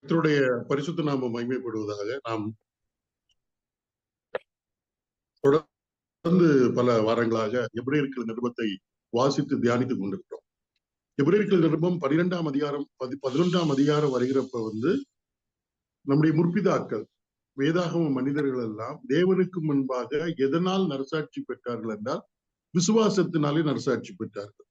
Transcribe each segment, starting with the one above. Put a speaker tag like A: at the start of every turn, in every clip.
A: கர்த்தருடைய பரிசுத்த நாமம் மகிமைப்படுவதாக. நாம் தொடர்ந்து பல வாரங்களாக எபிரேயர்கள் நிருபத்தை வாசித்து தியானித்துக் கொண்டிருக்கிறோம். எபிரேயர்கள் நிருபம் 12ஆம் அதிகாரம் 11ஆம் அதிகாரம் வருகிறப்ப நம்முடைய முற்பிதாக்கள் வேதாகம மனிதர்கள் எல்லாம் தேவனுக்கு முன்பாக எதனால் நற்சாட்சி பெற்றார்கள் என்றால் விசுவாசத்தினாலே நற்சாட்சி பெற்றார்கள்.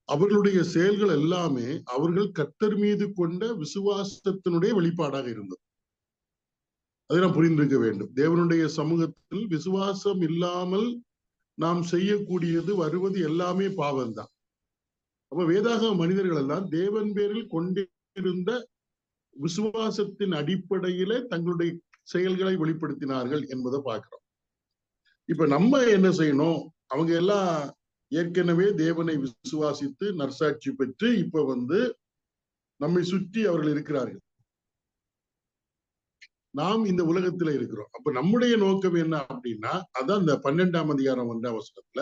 A: அவர்களுடைய செயல்கள் எல்லாமே அவர்கள் கர்த்தர் மீது கொண்ட விசுவாசத்தினுடைய வெளிப்பாடாக இருந்தது. அதை நாம் புரிந்திருக்க வேண்டும். தேவனுடைய சமூகத்தில் விசுவாசம் இல்லாமல் நாம் செய்யக்கூடியது வருவது எல்லாமே பாவம்தான். அப்ப வேதாகம மனிதர்கள் எல்லாம் தேவன் பேரில் கொண்டிருந்த விசுவாசத்தின் அடிப்படையிலே தங்களுடைய செயல்களை வெளிப்படுத்தினார்கள் என்பதை பார்க்கிறோம். இப்ப நம்ம என்ன செய்யணும்? அவங்க எல்லாம் ஏற்கனவே தேவனை விசுவாசித்து நற்சாட்சி பெற்று இப்ப நம்மை சுற்றி அவர்கள் இருக்கிறார்கள். நாம் இந்த உலகத்துல இருக்கிறோம். அப்ப நம்முடைய நோக்கம் என்ன அப்படின்னா, அதான் இந்த 12ஆம் அதிகாரம் 1ஆம் வசனத்துல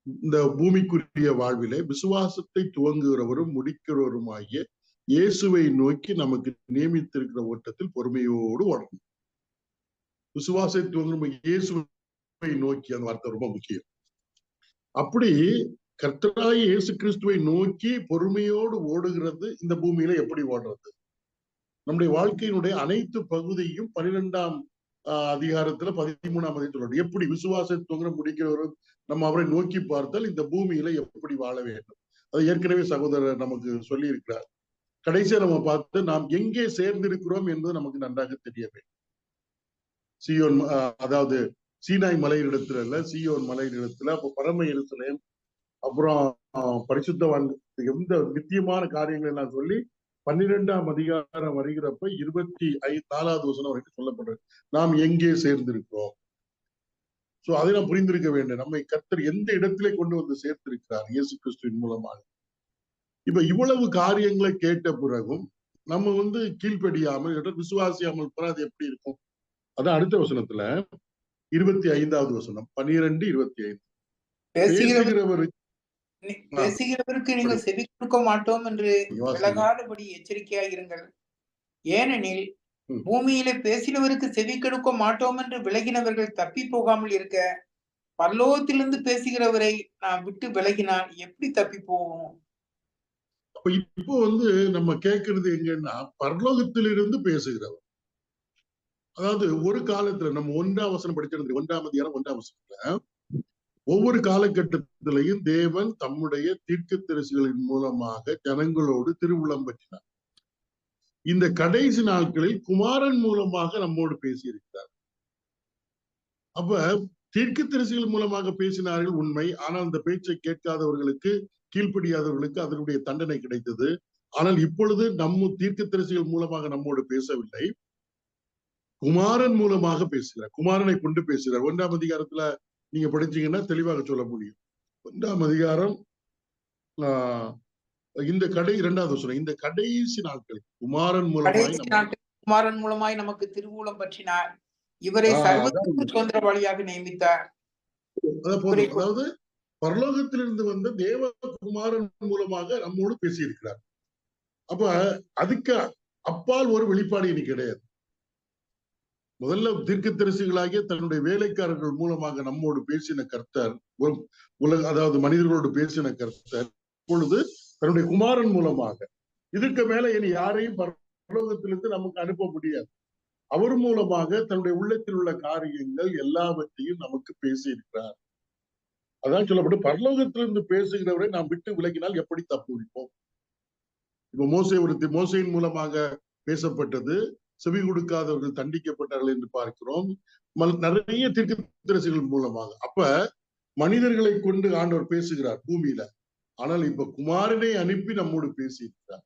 A: இந்த பூமிக்குரிய வாழ்விலே விசுவாசத்தை துவங்குகிறவரும் முடிக்கிறவருமாகிய இயேசுவை நோக்கி நமக்கு நியமித்திருக்கிற ஓட்டத்தில் பொறுமையோடு ஓடணும். விசுவாசத்தை துவங்கும் இயேசுவை நோக்கி, அந்த வார்த்தை ரொம்ப முக்கியம். அப்படி கர்த்தராகிய இயேசு கிறிஸ்துவை நோக்கி பொறுமையோடு ஓடுகிறது. இந்த பூமியில எப்படி ஓடுறது? நம்முடைய வாழ்க்கையினுடைய அனைத்து பகுதியும் 12ஆம் அதிகாரத்துல 13ஆம் அதிகாரத்தில் எப்படி விசுவாசத்தை முடிக்கிறவரும் நம்ம அவரை நோக்கி பார்த்தால் இந்த பூமியில எப்படி வாழ வேண்டும், அது ஏற்கனவே சகோதரர் நமக்கு சொல்லி இருக்கிறார். கடைசியா நம்ம பார்த்து நாம் எங்கே சேர்ந்திருக்கிறோம் என்பது நமக்கு நன்றாக தெரிய வேண்டும். சீயோன், அதாவது சீனாய் மலையிடத்துல இல்ல, சீயோன் மலையிடத்துல, அப்போ பரம எருசலேம், அப்புறம் பரிசுத்தவான், எந்த நித்தியமான காரியங்கள் எல்லாம் சொல்லி 12ஆம் அதிகாரம் வருகிறப்ப 24வது வசனம் வரைக்கும் சொல்லப்படுறது. நாம் எங்கே சேர்ந்திருக்கிறோம்? சோ அதை நாம் புரிந்திருக்க வேண்டும். நம்மை கர்த்தர் எந்த இடத்திலே கொண்டு வந்து சேர்த்திருக்கிறார் இயேசு கிறிஸ்துவின் மூலமாக. இப்ப இவ்வளவு காரியங்களை கேட்ட பிறகும் நம்ம கீழ்ப்படியாமல் விசுவாசியாமல் போற அது எப்படி இருக்கும்? அதான் அடுத்த வசனத்துல 25வது வசனம் 12:25
B: பேசுகிறவருக்கு நீங்கள் செவி கொடுக்க மாட்டோம் என்று விலகாதபடி எச்சரிக்கையாக இருங்கள். ஏனெனில் பூமியில பேசினவருக்கு செவி கொடுக்க மாட்டோம் என்று விலகினவர்கள் தப்பி போகாமல் இருக்க, பரலோகத்திலிருந்து பேசுகிறவரை நாம் விட்டு விலகினால் எப்படி தப்பி போவோம்?
A: இப்போ நம்ம கேட்கறது எங்கன்னா, பரலோகத்திலிருந்து பேசுகிறவர். அதாவது ஒரு காலத்துல நம்ம 1ஆம் வசனம் படிச்சிருந்தோம், 1ஆம் அதிகாரம் 1ஆம் வசனத்துல ஒவ்வொரு காலகட்டத்திலையும் தேவன் தம்முடைய தீர்க்கதரிசிகளின் மூலமாக ஜனங்களோடு திருவுளம் பற்றினார். இந்த கடைசி நாட்களில் குமாரன் மூலமாக நம்மோடு பேசியிருக்கிறார். அப்ப தீர்க்கதரிசிகள் மூலமாக பேசினார்கள் உண்மை. ஆனால் அந்த பேச்சை கேட்காதவர்களுக்கு, கீழ்ப்படியாதவர்களுக்கு அதனுடைய தண்டனை கிடைத்தது. ஆனால் இப்பொழுது நம்ம தீர்க்கதரிசிகள் மூலமாக நம்மோடு பேசவில்லை, குமாரன் மூலமாக பேசுகிறார். குமாரனை கொண்டு பேசுகிறார். 1ஆம் அதிகாரத்துல நீங்க படிச்சீங்கன்னா தெளிவாக சொல்ல முடியும். 1ஆம் அதிகாரம் இந்த 2வது வசனம், இந்த கடைசி நாட்களில்
B: குமாரன் மூலமாய் நமக்கு திருவுளம் பற்றினார், இவரை சர்வத்திற்கு சுதந்திரவாளியாக நியமித்தார்.
A: அதாவது பரலோகத்திலிருந்து வந்த தேவ குமாரன் மூலமாக நம்மோடு பேசியிருக்கிறார். அப்ப அதுக்கு அப்பால் ஒரு வெளிப்பாடு இனி கிடையாது. முதல்ல தீர்க்கதரிசிகளாகிய தன்னுடைய வேலைக்காரர்கள் மூலமாக நம்மோடு பேசின கர்த்தர், அதாவது மனிதர்களோடு பேசின கர்த்தர் இப்பொழுது தன்னுடைய குமாரன் மூலமாக, இதற்கு மேல இனி யாரையும் பரலோகத்திலிருந்து நமக்கு அனுப்ப முடியாது. அவர் மூலமாக தன்னுடைய உள்ளத்தில் உள்ள காரியங்கள் எல்லாவற்றையும் நமக்கு பேசி இருக்கிறார். அதான் சொல்லப்பட்டு பரலோகத்திலிருந்து பேசுகிறவரை நாம் விட்டு விலகினால் எப்படி தப்புவிப்போம்? இப்ப மோசையின் மூலமாக பேசப்பட்டது, செவி கொடுக்காதவர்கள் தண்டிக்கப்பட்டார்கள் என்று பார்க்கிறோம். நிறைய தீர்க்கதரிசிகள் மூலமாக. அப்ப மனிதர்களை கொண்டு ஆண்டவர் பேசுகிறார் பூமியில. ஆனால் இப்ப குமாரனை அனுப்பி நம்மோடு பேசியிருக்கிறார்.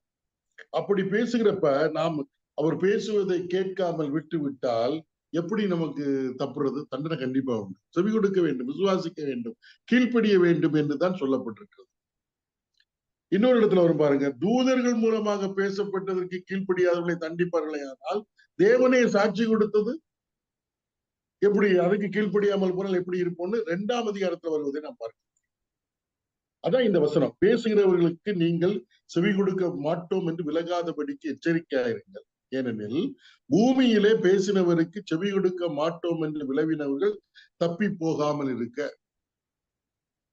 A: அப்படி பேசுகிறப்ப நாம் அவர் பேசுவதை கேட்காமல் விட்டு விட்டால் எப்படி நமக்கு தப்புறது? தண்டனை கண்டிப்பா உண்டு. செவி கொடுக்க வேண்டும், விசுவாசிக்க வேண்டும், கீழ்ப்படிய வேண்டும் என்றுதான் சொல்லப்பட்டிருக்கிறது. இன்னொரு இடத்துல வரும் பாருங்க, தூதர்கள் மூலமாக பேசப்பட்டதற்கு கீழ்ப்படியாதவர்களை தண்டிப்பார்களே, ஆனால் தேவனே சாட்சி கொடுத்தது எப்படி? அதுக்கு கீழ்ப்படியாமல் போனால் எப்படி இருப்போம்னு 2ஆம் அதிகாரத்துல வருவதை நாம் பார்க்கிறோம். அதான் இந்த வசனம். பேசுகிறவர்களுக்கு நீங்கள் செவி கொடுக்க மாட்டோம் என்று விலகாதபடிக்கு எச்சரிக்கையாயிருங்கள். ஏனெனில் பூமியிலே பேசினவருக்கு செவி கொடுக்க மாட்டோம் என்று விளைவினவர்கள் தப்பி போகாமல் இருக்க.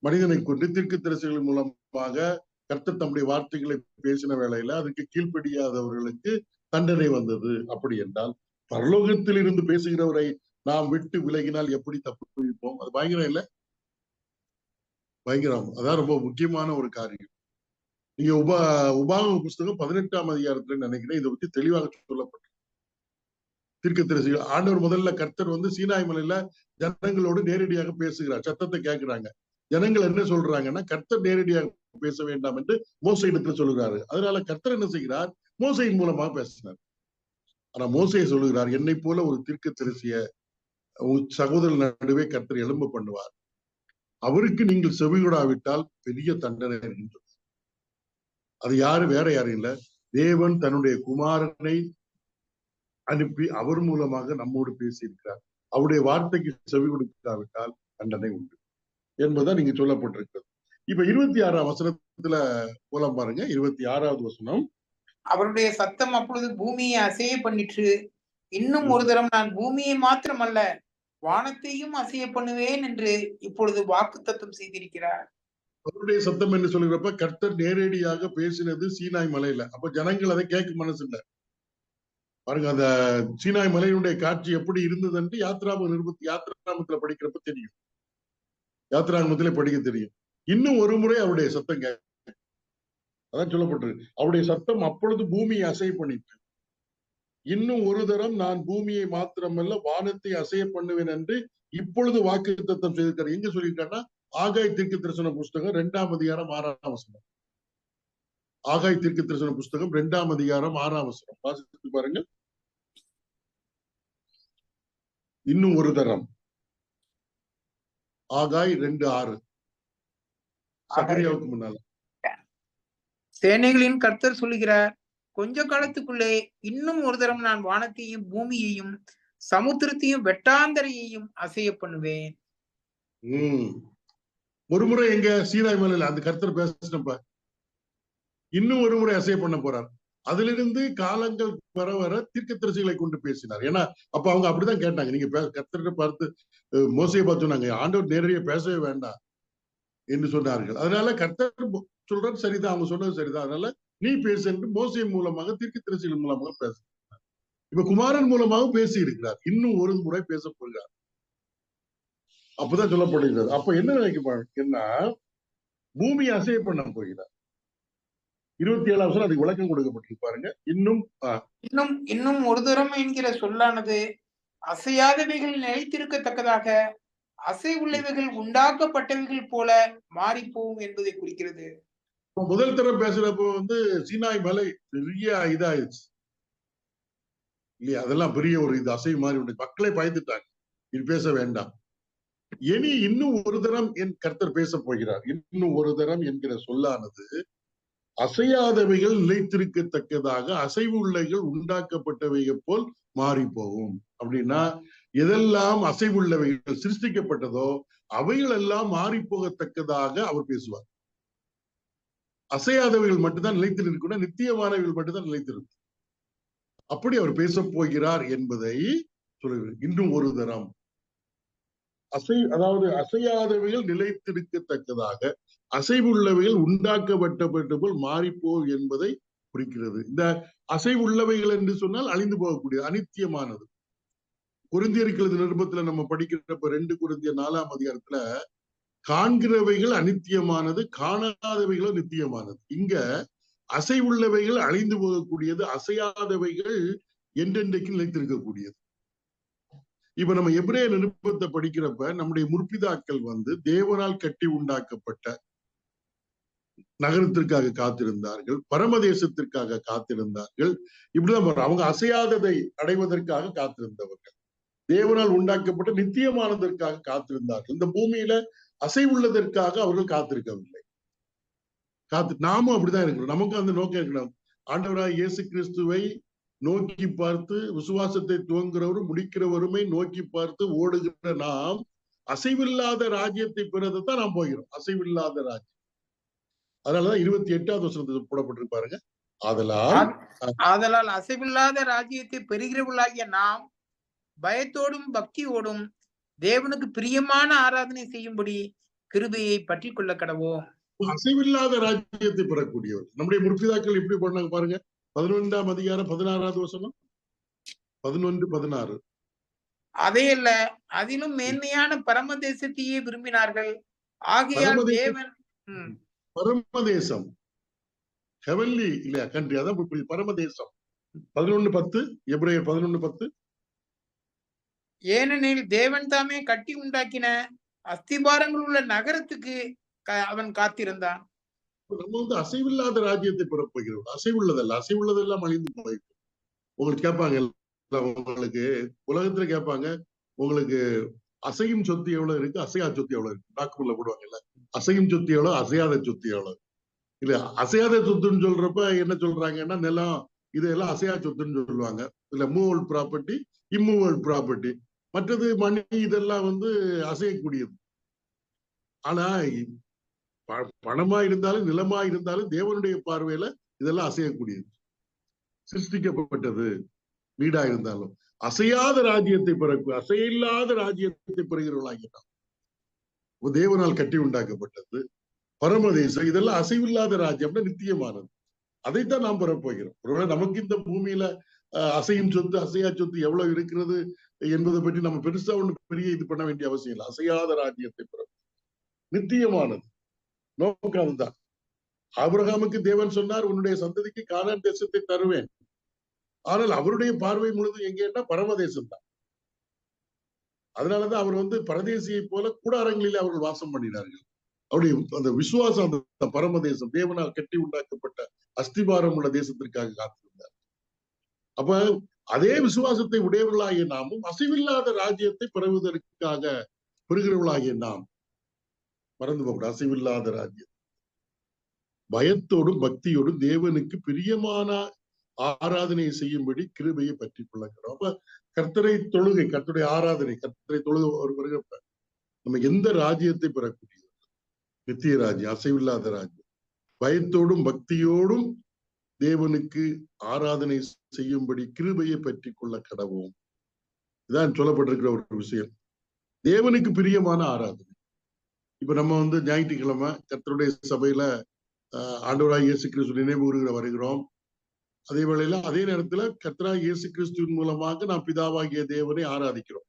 A: மனிதனை கொண்டு தீர்க்கதரிசிகள் மூலமாக கர்த்தர் தம்முடைய வார்த்தைகளை பேசின வேளையில அதுக்கு கீழ்ப்படியாதவர்களுக்கு தண்டனை வந்தது. அப்படி என்றால் பரலோகத்தில் இருந்து பேசுகிறவரை நாம் விட்டு விலகினால் எப்படி தப்பிப்போம்? அது பயங்கரம் இல்ல? பயங்கரம். அதான் ரொம்ப முக்கியமான ஒரு காரியம். நீங்க உபாகம புஸ்தகம் 18ஆம் அதிகாரத்துல நினைக்கிறேன் இதை பத்தி தெளிவாக சொல்லப்பட்டு தீர்க்கதரிசிகள் ஆண்டவர் முதல்ல கர்த்தர் வந்து சீனாய் மலையில ஜனங்களோடு நேரடியாக பேசுகிறார். சத்தத்தை கேட்கிறாங்க. ஜனங்கள் என்ன சொல்றாங்கன்னா கர்த்தர் நேரடியாக பேச வேண்டாம் என்று மோசே இடத்துல சொல்லுகிறாரு. அதனால கர்த்தர் என்ன செய்கிறார்? மோசையின் மூலமாக பேசினார். ஆனா மோசையை சொல்லுகிறார், என்னை போல ஒரு தீர்க்கதரிசிய சகோதரர் நடுவே கர்த்தர் எழும்ப பண்ணுவார். அவருக்கு நீங்கள் செவிகொடாவிட்டால் பெரிய தண்டனை இருக்கின்றது. அது யாரு? வேற யாரும் இல்ல, தேவன் தன்னுடைய குமாரனை அனுப்பி அவர் மூலமாக நம்மோடு பேசியிருக்கிறார். அவருடைய வார்த்தைக்கு செவி கொடுக்காவிட்டால் தண்டனை உண்டு என்பதுதான் நீங்க சொல்லப்பட்டிருக்கிறது. இப்ப 26ஆம் வசனத்துல போலாம் பாருங்க. 26வது வசனம்.
B: அவருடைய சத்தம் அப்பொழுது பூமியை அசைய பண்ணிற்று. இன்னும் ஒரு தரம் நான் பூமியை மாத்திரமல்ல வானத்தையும் அசைய பண்ணுவேன் என்று இப்பொழுது வாக்குத்தத்தம் செய்திருக்கிறார்.
A: அவருடைய சத்தம் என்று சொல்லுகிறப்ப கர்த்தர் நேரடியாக பேசினது சீனாய் மலையில. அப்ப ஜனங்கள் அதை கேட்க மனசு இல்லை. பாருங்க, அந்த சீனாய் மலையினுடைய காட்சி எப்படி இருந்தது என்று யாத்ராமத்துல படிக்கிறப்ப தெரியும். யாத்ராமத்திலே படிக்க தெரியும். இன்னும் ஒரு முறை அவருடைய சத்தம் அதான் சொல்லப்பட்டிருக்கு. அவருடைய சத்தம் அப்பொழுது பூமியை அசைய பண்ணிட்டு, இன்னும் ஒரு தரம் நான் பூமியை மாத்திரமல்ல வானத்தை அசைய பண்ணுவேன் என்று இப்பொழுது வாக்குத்தத்தம் செய்திருக்காரு. எங்க சொல்லியிருக்காருன்னா ஆகாய் தீர்க்க தரிசன புஸ்தகம் 2ஆம் அதிகாரம் 6ஆம் வசனம். ஆகாய் தீர்க்க தரிசன புஸ்தகம் 2ஆம் அதிகாரம் 6ஆம் வசனம் வாசித்து பாருங்க. இன்னும் ஒரு தரம். ஆகாய் 2:6. சகரியாவுக்கு முன்னால
B: சேனைகளின் கர்த்தர் சொல்லுகிறார், கொஞ்ச காலத்துக்குள்ளே இன்னும் ஒரு தரம் நான் வானத்தையும் பூமியையும் சமுத்திரத்தையும் வெட்டாந்தரையையும் அசைய பண்ணுவேன்.
A: ஒரு முறை எங்க சீனாய் மலையில அந்த கர்த்தர் பேசினப்ப இன்னும் ஒரு முறை அசைய பண்ண போறார். அதிலிருந்து காலங்கள் வர வர தீர்க்கதரிசிகளை கொண்டு பேசினார். ஏன்னா அப்ப அவங்க அப்படிதான் கேட்டாங்க. நீங்க கர்த்தரை பார்த்து மோசையை பார்த்து சொன்னாங்க, ஆண்டவர் நேரடியா பேசவே வேண்டாம் என்று சொன்னார்கள். அதனால கர்த்தர் சொல்றது சரிதான், அவங்க சொன்னது சரிதான், அதனால நீ பேசு என்று மோசை மூலமாக தீர்க்கதரிசிகள் மூலமாக பேச. இப்ப குமாரன் மூலமாக பேசி இருக்கிறார். இன்னும் ஒரு முறை பேச போகிறார். அப்பதான் சொல்லப்படுகிறது. அப்ப என்ன நினைக்கன்னா பூமி அசைய பண்ண போகிறார். 27ஆம் வசனம் அதுக்கு விளக்கம் கொடுக்கப்பட்டிருக்கு பாருங்க.
B: இன்னும் ஒரு தரம் என்கிற சொல்லானது அசையாதவைகள் நிலைத்திருக்கத்தக்கதாக அசை உள்ளவைகள் உண்டாக்கப்பட்டவைகள் போல மாறி போகும் என்பதை குறிக்கிறது.
A: முதல் தரம் பேசுறப்போ வந்து சீனாய் மலை பெரிய இதாயிருச்சு இல்லையா? அதெல்லாம் பெரிய ஒரு இது அசை மாறி உண்டு. மக்களே பயந்துட்டாங்க, இது பேச வேண்டாம். இனி இன்னும் ஒரு தரம் என் கர்த்தர் பேச போகிறார். இன்னும் ஒரு தரம் என்கிற சொல்லானது அசையாதவைகள் நிலைத்திருக்கத்தக்கதாக அசைவு உள்ளவைகள் உண்டாக்கப்பட்டவைகள் போல் மாறி போகும். அப்படின்னா எதெல்லாம் அசைவுள்ளவைகள் சிருஷ்டிக்கப்பட்டதோ அவைகள் எல்லாம் மாறி போகத்தக்கதாக அவர் பேசுவார். அசையாதவைகள் மட்டும்தான் நிலைத்திருக்கணும், நித்தியமானவைகள் மட்டும்தான் நிலைத்திருக்கும். அப்படி அவர் பேச போகிறார் என்பதை சொல்லுகிறார். இன்னும் ஒரு தரம் அதாவது அசையாதவைகள் நிலைத்திருக்கத்தக்கதாக அசைவுள்ளவைகள் உண்டாக்கப்பட்ட போல் மாறிப்போ என்பதை குறிக்கிறது. இந்த அசைவுள்ளவைகள் என்று சொன்னால் அழிந்து போகக்கூடிய அனித்தியமானது. கொரிந்தியர்கள் நிருபத்துல நம்ம படிக்கிறப்ப 2 கொரிந்தியர் 4ஆம் அதிகாரத்துல காண்கிறவைகள் அனித்தியமானது, காணாதவைகளும் நித்தியமானது. இங்க அசைவுள்ளவைகள் அழிந்து போகக்கூடியது, அசையாதவைகள் என்றென்றைக்கு நிலைத்திருக்கக்கூடியது. இப்ப நம்ம எபிரேய நிருபத்தை படிக்கிறப்ப நம்முடைய முற்பிதாக்கள் வந்து தேவனால் கட்டி உண்டாக்கப்பட்ட நகரத்திற்காக காத்திருந்தார்கள், பரமதேசத்திற்காக காத்திருந்தார்கள். இப்படிதான் அவங்க அசையாததை அடைவதற்காக காத்திருந்தவர்கள், தேவனால் உண்டாக்கப்பட்ட நித்தியமானதற்காக காத்திருந்தார்கள். இந்த பூமியில அசைவுள்ளதற்காக அவர்கள் காத்திருக்கவில்லை. நாமும் அப்படிதான் இருக்கிறோம். நமக்கு அந்த நோக்கம் இருக்கணும். ஆண்டவராய் இயேசு கிறிஸ்துவை நோக்கி பார்த்து விசுவாசத்தை துவங்குறவரும் முடிக்கிறவருமே நோக்கி பார்த்து ஓடுகிற நாம் அசைவில்லாத ராஜ்யத்தை பெறதான் நாம் போகிறோம். அசைவில்லாத ராஜ்யம் அதனாலதான் 28வது வசனத்தில் போடப்பட்டிருப்பாருங்க.
B: ஆதலால் அசைவில்லாத ராஜ்யத்தை பெறுகிறவர்களாகிய நாம் பயத்தோடும் பக்தியோடும் தேவனுக்கு பிரியமான ஆராதனை செய்யும்படி கிருபையை பற்றி கொள்ள கடவோம்.
A: அசைவில்லாத ராஜ்யத்தை பெறக்கூடியவர் நம்முடைய முற்பிதாக்கள் எப்படி பண்ணாங்க பாருங்க. 11ஆம் அதிகாரம் 16வது வசனம், 11-16.
B: அதே அல்ல, அதிலும் மேன்மையான பரம தேசத்தையே விரும்பினார்கள். ஆகையால் தேவன்
A: பரமதேசம் ஹெவன்லி இல்லையா கண்ட்ரி, அதான் பரமதேசம். 11:10 எபிரேயர் 11:10.
B: ஏனெனில் தேவன் தாமே கட்டி உண்டாக்கின அஸ்திபாரங்கள் உள்ள நகரத்துக்கு அவன் காத்திருந்தான்.
A: நம்ம வந்து அசைவில்லாத ராஜ்யத்தை பெறப்போகிறோம். அசைவுள்ளதல்ல, அசைவுள்ளதெல்லாம் அழிந்து போயிருக்கு. உங்களுக்கு கேட்பாங்க, உங்களுக்கு உலகத்துல கேட்பாங்க, உங்களுக்கு அசையும் சொத்து எவ்வளவு இருக்கு, அசையா சொத்து எவ்வளவு இருக்கு, டாக்குமெண்ட்ல போடுவாங்கல்ல. அசையும் சொத்து எவ்வளவு, அசையாத சொத்து எவ்வளவு. இல்ல அசையாத சொத்துன்னு சொல்றப்ப என்ன சொல்றாங்கன்னா, நிலம் இதெல்லாம் அசையா சொத்துன்னு சொல்லுவாங்க. இல்ல மூவல் ப்ராப்பர்ட்டி, இம்மூவல் ப்ராப்பர்ட்டி. மற்றது மணி இதெல்லாம் வந்து அசையக்கூடியது. ஆனா பணமா இருந்தாலும் நிலமா இருந்தாலும் தேவனுடைய பார்வையில இதெல்லாம் அசையக்கூடியது, சிருஷ்டிக்கப்பட்டது. வீடா இருந்தாலும் அசையாத ராஜ்யத்தை பிறகு அசையில்லாத ராஜ்யத்தை பெறுகிறவர்களாகிறார். தேவனால் கட்டி உண்டாக்கப்பட்டது பரமதேசம். இதெல்லாம் அசைவில்லாத ராஜ்யம், நித்தியமானது. அதைத்தான் நாம் பெறப்போகிறோம். ஒருவேளை நமக்கு இந்த பூமியில அசையும் சொத்து அசையா சொத்து எவ்வளவு இருக்கிறது என்பதை பற்றி நம்ம பெருசா ஒண்ணு பெரிய இது பண்ண வேண்டிய அவசியம் இல்லை. அசையாத ராஜ்யத்தை பெற நித்தியமானது நோக்கம் அதுதான். ஆபிரகாமுக்கு தேவன் சொன்னார், உன்னுடைய சந்ததிக்கு கானான் தேசத்தை தருவேன். ஆனால் அவருடைய பார்வை முழுது எங்கன்னா பரமதேசம் தான். அதனாலதான் அவர் வந்து பரதேசியை போல கூடாரங்களிலே அவர்கள் வாசம் பண்ணினார்கள். அவருடைய அந்த விசுவாசம் அந்த பரமதேசம் தேவனால் கட்டி உண்டாக்கப்பட்ட அஸ்திபாரம் உள்ள தேசத்திற்காக காத்திருந்தார். அப்ப அதே விசுவாசத்தை உடையவர்களாகிய நாமும் அசைவில்லாத ராஜ்யத்தை பெறுவதற்காக பெறுகிறவர்களாகிய நாம் மறந்து போகக்கூடாது. அசைவில்லாத ராஜ்யம் பயத்தோடும் பக்தியோடும் தேவனுக்கு பிரியமான ஆராதனை செய்யும்படி கிருபையை பற்றி கொள்ளுகிறோம். அப்ப கர்த்தரை தொழுகை, கர்த்தருடைய ஆராதனை, கர்த்தரை தொழுகை வருகிறப்ப நம்ம எந்த ராஜ்யத்தை பெறக்கூடியது? நித்திய ராஜ்யம், அசைவில்லாத ராஜ்யம். பயத்தோடும் பக்தியோடும் தேவனுக்கு ஆராதனை செய்யும்படி கிருபையை பற்றி கொள்ள கடவோம். இதான் சொல்லப்பட்டிருக்கிற ஒரு விஷயம். தேவனுக்கு பிரியமான ஆராதனை. இப்ப நம்ம வந்து ஞாயிற்றுக்கிழமை கர்த்தருடைய சபையில ஆண்டவராய் இயேசு கிறிஸ்து நினைவு வருகிறோம். அதே வேளையில அதே நேரத்துல கர்த்தராய் இயேசு கிறிஸ்துவின் மூலமாக நாம் பிதாவாகிய தேவனை ஆராதிக்கிறோம்.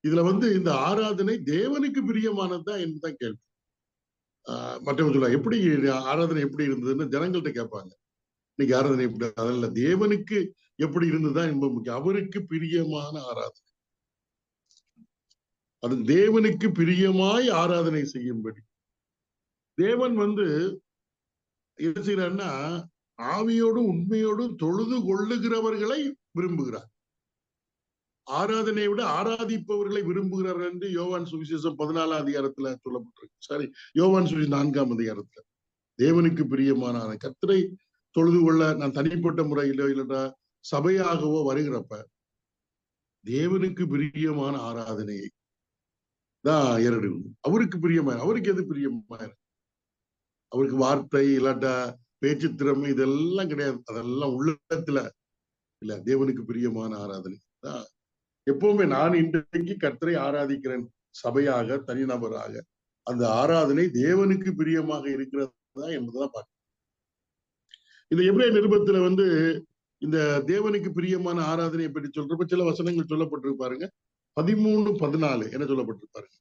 A: இதுல வந்து இந்த ஆராதனை தேவனுக்கு பிரியமானதுதான் என்பதுதான் கேள்வி. மற்றவங்க சொல்ல எப்படி ஆராதனை எப்படி இருந்ததுன்னு ஜனங்கள்கிட்ட கேட்பாங்க. இன்னைக்கு ஆராதனை எப்படி? அதல்ல, தேவனுக்கு எப்படி இருந்ததுதான் என்பது முக்கியம். அவருக்கு பிரியமான ஆராதனை, அது தேவனுக்கு பிரியமாய் ஆராதனை செய்யும்படி. தேவன் வந்து என்ன செய்யறாருன்னா, ஆவியோடும் உண்மையோடும் தொழுது கொள்ளுகிறவர்களை விரும்புகிறார். ஆராதனையை விட ஆராதிப்பவர்களை விரும்புகிறார் என்று யோவான் சுவிசேஷம் 14ஆம் அதிகாரத்துல சொல்லப்பட்டிருக்கு. சாரி, யோவான் சுவிசேஷம் 4ஆம் அதிகாரத்துல தேவனுக்கு பிரியமான கர்த்தரை தொழுது கொள்ள நான் தனிப்பட்ட முறையிலோ இல்லைன்னா சபையாகவோ வருகிறப்ப தேவனுக்கு பிரியமான ஆராதனையை தான் ஏறெடுக்கணும். அவருக்கு பிரியமான, அவருக்கு எது பிரியமான? அவருக்கு வார்த்தை இல்லாட்டா பேச்சு திறமை இதெல்லாம் கிடையாது. அதெல்லாம் உள்ளத்துல இல்ல. தேவனுக்கு பிரியமான ஆராதனை தான் எப்பவுமே. நான் இன்றைக்கு கர்த்தரை ஆராதிக்கிறேன் சபையாக, தனிநபராக. அந்த ஆராதனை தேவனுக்கு பிரியமாக இருக்கிறதா என்பதுதான் பார்க்கணும். இந்த எபிரேய நிருபத்துல வந்து இந்த தேவனுக்கு பிரியமான ஆராதனையை பற்றி சொல்றப்ப சில வசனங்கள் சொல்லப்பட்டிருப்பாருங்க. 13-14 என்ன சொல்லப்பட்டிருப்பாருங்க?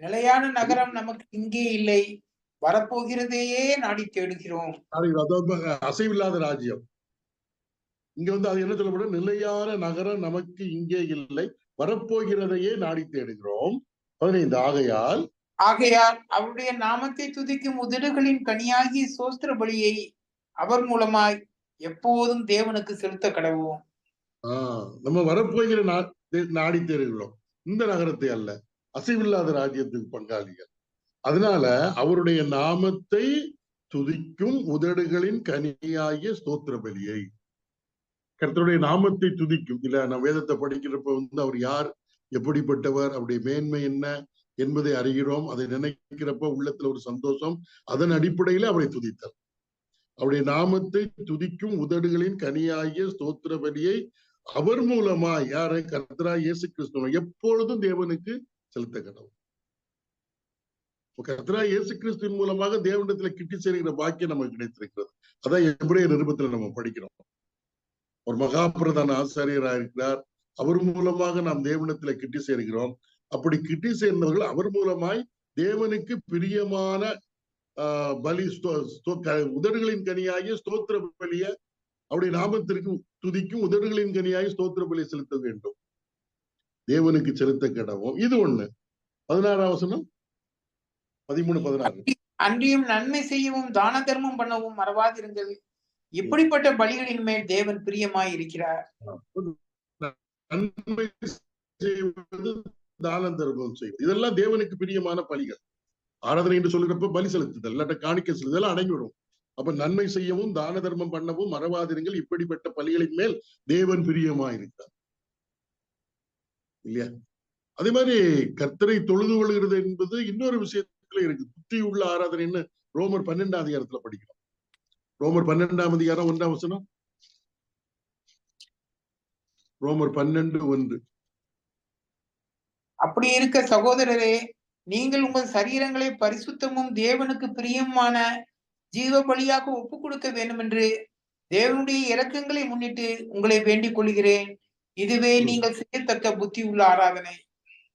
B: நிலையான நகரம் நமக்கு இங்கே இல்லை, வரப்போகிறதையே நாடி தேடுகிறோம்.
A: அசைவில்லாத ராஜ்யம். இங்க வந்து அது என்ன சொல்லப்படும்? நிலையான நகரம் நமக்கு இங்கே இல்லை, வரப்போகிறதையே நாடி தேடுகிறோம். 15
B: ஆகையால் அவருடைய நாமத்தை துதிக்கும் உதடுகளின் கனியாகிய சோஸ்திர பலியை அவர் மூலமாய் எப்போதும் தேவனுக்கு செலுத்த கடவோம்.
A: நம்ம வரப்போகிற நாடி தேடுகிறோம். இந்த நகரத்தை அல்ல, அசைவில்லாத ராஜ்யத்துக்கு பங்காளிகள். அதனால அவருடைய நாமத்தை துதிக்கும் உதடுகளின் கனியாகிய ஸ்தோத்திர பலியை, கர்த்தருடைய நாமத்தை துதிக்கும். இல்ல, நான் வேதத்தை படிக்கிறப்ப வந்து அவர் யார், எப்படிப்பட்டவர், அவருடைய மேன்மை என்ன, என்பதை அறிகிறோம். அதை நினைக்கிறப்ப உள்ளத்துல ஒரு சந்தோஷம். அதன் அடிப்படையில அவரை துதித்தார். அவருடைய நாமத்தை துதிக்கும் உதடுகளின் கனியாகிய ஸ்தோத்திர பலியை அவர் மூலமா யாரை கர்த்தராகிய இயேசு கிறிஸ்து எப்பொழுதும் தேவனுக்கு செலுத்த கடவுள். கர்த்தராகிய இயேசு கிறிஸ்துவின் மூலமாக தேவனிடத்துல கிட்டி சேர்கிற பாக்கியம் நமக்கு கிடைத்திருக்கிறது. அதான் எபிரேயர் நிருபத்துல நம்ம படிக்கிறோம். ஒரு மகாபிரதான ஆசாரியராக இருக்கிறார். அவர் மூலமாக நாம் தேவனிடத்துல கிட்டி சேர்கிறோம். அப்படி கிட்டி சேர்ந்தவர்கள் அவர் மூலமாய் தேவனுக்கு பிரியமான பலி உதடுகளின் கனியாகிய ஸ்தோத்திர பலிய அவருடைய நாமத்திற்கு துதிக்கும் உதடுகளின் கனியாகி ஸ்தோத்திர பலியை செலுத்த வேண்டும். தேவனுக்கு செலுத்த கடவும். இது ஒண்ணு. 16ஆம் வசனம் 13-16.
B: அன்றியும் நன்மை செய்யவும் தான தர்மம் பண்ணவும் மறவாதிருங்கள். இப்படிப்பட்ட பலிகளின் மேல் தேவன் பிரியமாய் இருக்கிறார்.
A: நன்மை செய்வது, தான தர்மம் செய்வது, இதெல்லாம் தேவனுக்கு பிரியமான பலிகள். ஆராதனை என்று சொல்லுறப்ப பலி செலுத்துதல், இல்லாட்ட காணிக்கை செலுத்துதல் அடங்கிவிடும். அப்ப நன்மை செய்யவும் தான தர்மம் பண்ணவும் மறவாதிருங்கள். இப்படிப்பட்ட பலிகளின் மேல் தேவன் பிரியமாயிருக்கிறார் இல்லையா? அதே மாதிரி கர்த்தரை தொழுது கொள்கிறது என்பது இன்னொரு விஷயத்துல இருக்கு. புத்தி உள்ள ஆராதனைன்னு ரோமர் 12ஆம் அதிகாரத்துல படிக்கிறோம். ரோமர் 12ஆம் அதிகாரம் 1ஆம் வசனம். ரோமர் 12:1.
B: அப்படி இருக்க சகோதரரே, நீங்கள் உங்கள் சரீரங்களை பரிசுத்தமும் தேவனுக்கு பிரியமான ஜீவ பலியாக ஒப்புக் கொடுக்க வேண்டும் என்று தேவனுடைய இரக்கங்களை முன்னிட்டு உங்களை வேண்டிக் கொள்கிறேன். இதுவே நீங்கள் செய்யத்தக்க புத்தி உள்ள ஆராதனை.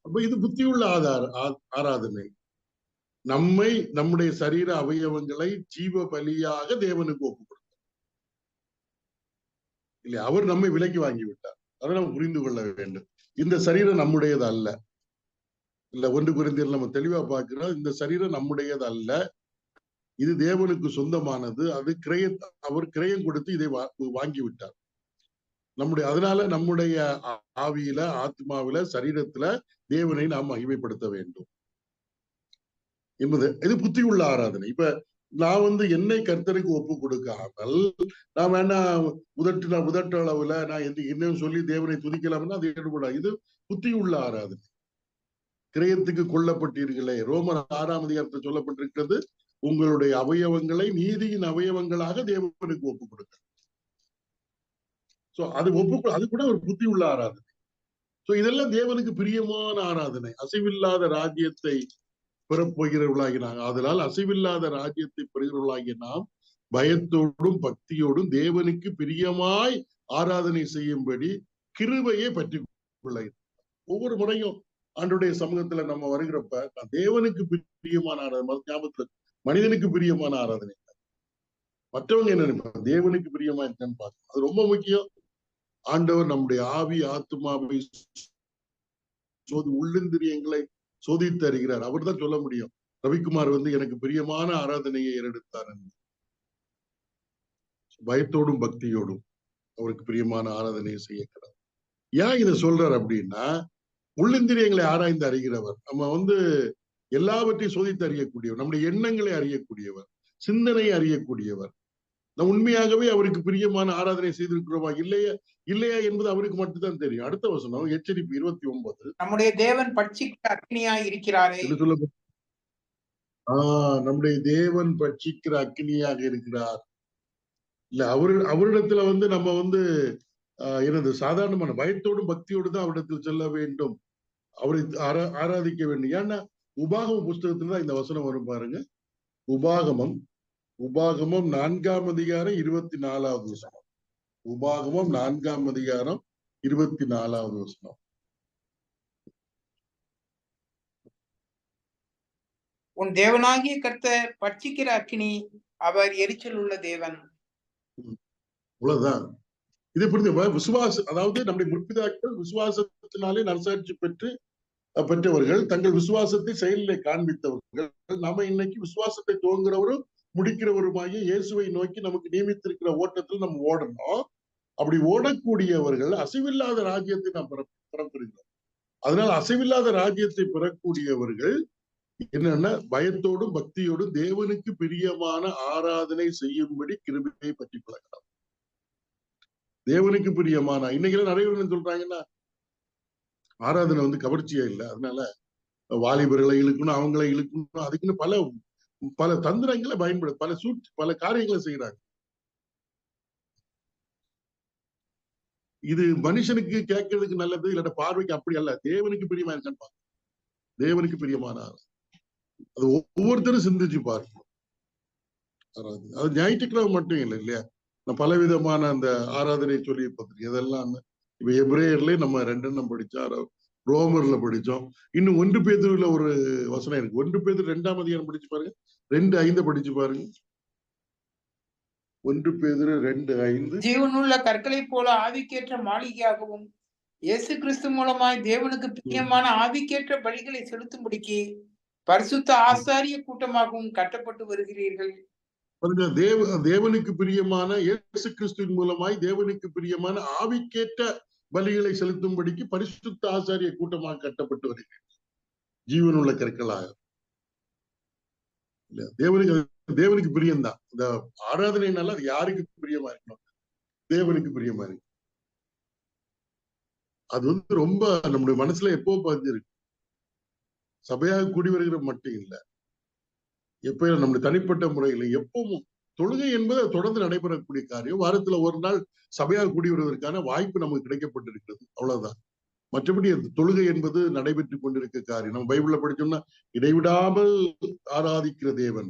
A: அப்ப இது புத்தி உள்ள ஆராதனை. நம்முடைய சரீர அவயவங்களை ஜீவ பலியாக தேவனுக்கு ஒப்புக் கொடுத்தார் இல்லையா? அவர் நம்மை விலைக்கு வாங்கி விட்டார். அதை நம்ம புரிந்து கொள்ள வேண்டும். இந்த சரீரம் நம்முடையது அல்ல. இல்ல 1 கொரிந்தியர் நம்ம தெளிவா பார்க்கிறோம். இந்த சரீரம் நம்முடையது அல்ல, இது தேவனுக்கு சொந்தமானது. அது அவர் கிரயம் கொடுத்து இதை வாங்கி விட்டார். அதனால நம்முடைய ஆவியில, ஆத்மாவில, சரீரத்துல தேவனை நாம் மகிமைப்படுத்த வேண்டும் என்பது இது புத்தி உள்ள ஆராதனை. இப்ப நான் என்னை கர்த்தருக்கு ஒப்பு கொடுக்காமல் நான் வேணா உதட்டு அளவுல நான் என்னன்னு சொல்லி தேவனை துதிக்கலாம்னா அது ஈடுபடாது. இது புத்தி உள்ள ஆராதனை. கிரயத்துக்கு கொல்லப்பட்டீர்களே, ரோமர் 6ஆம் அதிகாரத்தில் சொல்லப்பட்டிருக்கிறது, உங்களுடைய அவயவங்களை நீதியின் அவயவங்களாக தேவனுக்கு ஒப்பு கொடுக்க. அது கூட ஒரு புத்தி உள்ள ஆராதனை. இதெல்லாம் தேவனுக்கு பிரியமான ஆராதனை. அசைவில்லாத ராஜ்யத்தை பெறப்போகிறவர்களாகி நாங்கள், அதனால் அசைவில்லாத ராஜ்யத்தை பெறுகிறவர்களாகிய நாம் பயத்தோடும் பக்தியோடும் தேவனுக்கு பிரியமாய் ஆராதனை செய்யும்படி கிருபையை பற்றி கொள்ள. ஒவ்வொரு முறையும் ஆண்டவருடைய சமூகத்துல நம்ம வருகிறப்ப தேவனுக்கு பிரியமான ஆராதனை, ஞாபகத்துல மனிதனுக்கு பிரியமான ஆராதனை, மற்றவங்க என்ன நினைப்பாங்க, தேவனுக்கு பிரியமா இருக்கான்னு பார்க்கணும். அது ரொம்ப முக்கியம். ஆண்டவர் நம்முடைய ஆவி ஆத்மாவை உள்ளிந்திரியங்களை சோதித்து அறிகிறார். அவர் தான் சொல்ல முடியும். ரவிக்குமார் எனக்கு பிரியமான ஆராதனையை ஏறெடுத்தார் என்று. பயத்தோடும் பக்தியோடும் அவருக்கு பிரியமான ஆராதனையை செய்யக்கிறார். ஏன் இதை சொல்றார் அப்படின்னா, உள்ளிந்திரியங்களை ஆராய்ந்து அறிகிறவர். நம்ம எல்லாவற்றையும் சோதித்து அறியக்கூடியவர், நம்முடைய எண்ணங்களை அறியக்கூடியவர், சிந்தனையை அறியக்கூடியவர். நம்ம உண்மையாகவே அவருக்கு பிரியமான ஆராதனை செய்திருக்கிறோமா இல்லையா என்பது அவருக்கு மட்டும்தான் தெரியும். அடுத்த வசனம் எச்சரிப்பு 29.
B: நம்முடைய தேவன் பட்சிக்கிற அக்னியாய் இருக்கிறாரே.
A: நம்முடைய தேவன் பட்சிக்கிற அக்னியாக இருக்கிறார். இல்ல அவரிடத்துல நம்ம எனது சாதாரணமான பயத்தோடும் பக்தியோடு தான் அவரிடத்தில் செல்ல வேண்டும், அவரை ஆராதிக்க வேண்டும். ஏன்னா உபாகம புஸ்தகத்துல தான் இந்த வசனம் வரும் பாருங்க. உபாகமம் 4ஆம் அதிகாரம் 24வது வசனம். உபாகமம் 4ஆம் அதிகாரம் 24வது வசனம்.
B: உன் தேவனாகிய கர்த்தர் பட்சிக்கிற அக்னி, அவர் எரிச்சல் உள்ள தேவன்.
A: அவ்வளவுதான். இது புரிஞ்ச விசுவாசம், அதாவது நம்முடைய முற்பிதாக்கள் விசுவாசத்தினாலே நற்சாட்சி பெற்றவர்கள், தங்கள் விசுவாசத்தை செயலிலே காண்பித்தவர்கள். நாம இன்னைக்கு விசுவாசத்தை துவங்குறவரும் முடிக்கிறவருமாகிய இயேசுவை நோக்கி நமக்கு நியமித்திருக்கிற ஓட்டத்தில் நம்ம ஓடணும். அப்படி ஓடக்கூடியவர்கள் அசைவில்லாத ராஜ்யத்தை நாம் பெறப்பெறுகிறோம். அதனால அசைவில்லாத ராஜ்யத்தை பெறக்கூடியவர்கள் என்னன்னா பயத்தோடும் பக்தியோடும் தேவனுக்கு பிரியமான ஆராதனை செய்யும்படி கிருபையை பற்றி கொள்ளலாம். தேவனுக்கு பிரியமான இன்னைக்கு நிறைய பேர் சொல்றாங்கன்னா ஆராதனை கவர்ச்சியா இல்லை, அதனால வாலிபர்களை இழுக்கணும், அவங்களை இழுக்கணும், அதுக்குன்னு பல பல தந்திரங்களை பல காரியங்களை செய்யறாங்க. இது மனுஷனுக்கு கேட்கறதுக்கு நல்லது, இல்லாட்ட பார்வைக்கு அப்படி அல்ல. தேவனுக்கு பிரியமா இருக்கான்னு, தேவனுக்கு பிரியமான அது ஒவ்வொருத்தரும் சிந்திச்சு பார்க்கணும். அது ஞாயிற்றுக்கிழமை மட்டும் இல்லை இல்லையா, பல விதமான அந்த ஆராதனை சொல்லி பார்த்துருக்கேன். இதெல்லாம் இப்ப எபிரேயர்ல நம்ம 2 படிச்சோம், ரோமர்ல படிச்சோம். இன்னும் 1 பேதுருல ஒரு வசனம் இருக்கு. 1 பேதுரு 2ஆம் அதிகாரம் படிச்சு பாருங்க, 2:5 படிச்சு பாருங்க. 1 பேதுரு 2:5.
B: ஜீவனுள்ள கற்களை போல ஆவிக்கேற்ற மாளிகையாகவும் இயேசு கிறிஸ்து மூலமாய் தேவனுக்கு பிரியமான ஆவிக்கேற்ற பலிகளை செலுத்தும்படிக்கு பரிசுத்த ஆசாரிய கூட்டமாகவும் கட்டப்பட்டு வருகிறீர்கள்.
A: தேவனுக்கு பிரியமான இயேசு கிறிஸ்துவின் மூலமாய் தேவனுக்கு பிரியமான ஆவிக்கேற்ற பலிகளை செலுத்தும்படிக்கு பரிசுத்த ஆசாரிய கூட்டமாக கட்டப்பட்டு வருகிறீர்கள், ஜீவனுள்ள கற்களாக. தேவனுக்கு பிரியம்தான் இந்த ஆராதனைனால. அது யாருக்கு பிரியமா இருக்கணும்? தேவனுக்கு பிரியமா இருக்கு. அது ரொம்ப நம்முடைய மனசுல எப்போ பதிஞ்சிருக்கு. சபையாக கூடி வருகிற மட்டும் இல்லை, எப்ப நம்முடைய தனிப்பட்ட முறையில எப்பவும் தொழுகை என்பது தொடர்ந்து நடைபெறக்கூடிய காரியம். வாரத்துல ஒரு நாள் சபையாக கூடி வருவதற்கான வாய்ப்பு நமக்கு கிடைக்கப்பட்டிருக்கிறது, அவ்வளவுதான். மற்றபடி தொழுகை என்பது நடைபெற்றுக் கொண்டிருக்க காரியம். நம்ம பைபிள்ல படிச்சோம்னா, இடைவிடாமல் ஆராதிக்கிற தேவன்,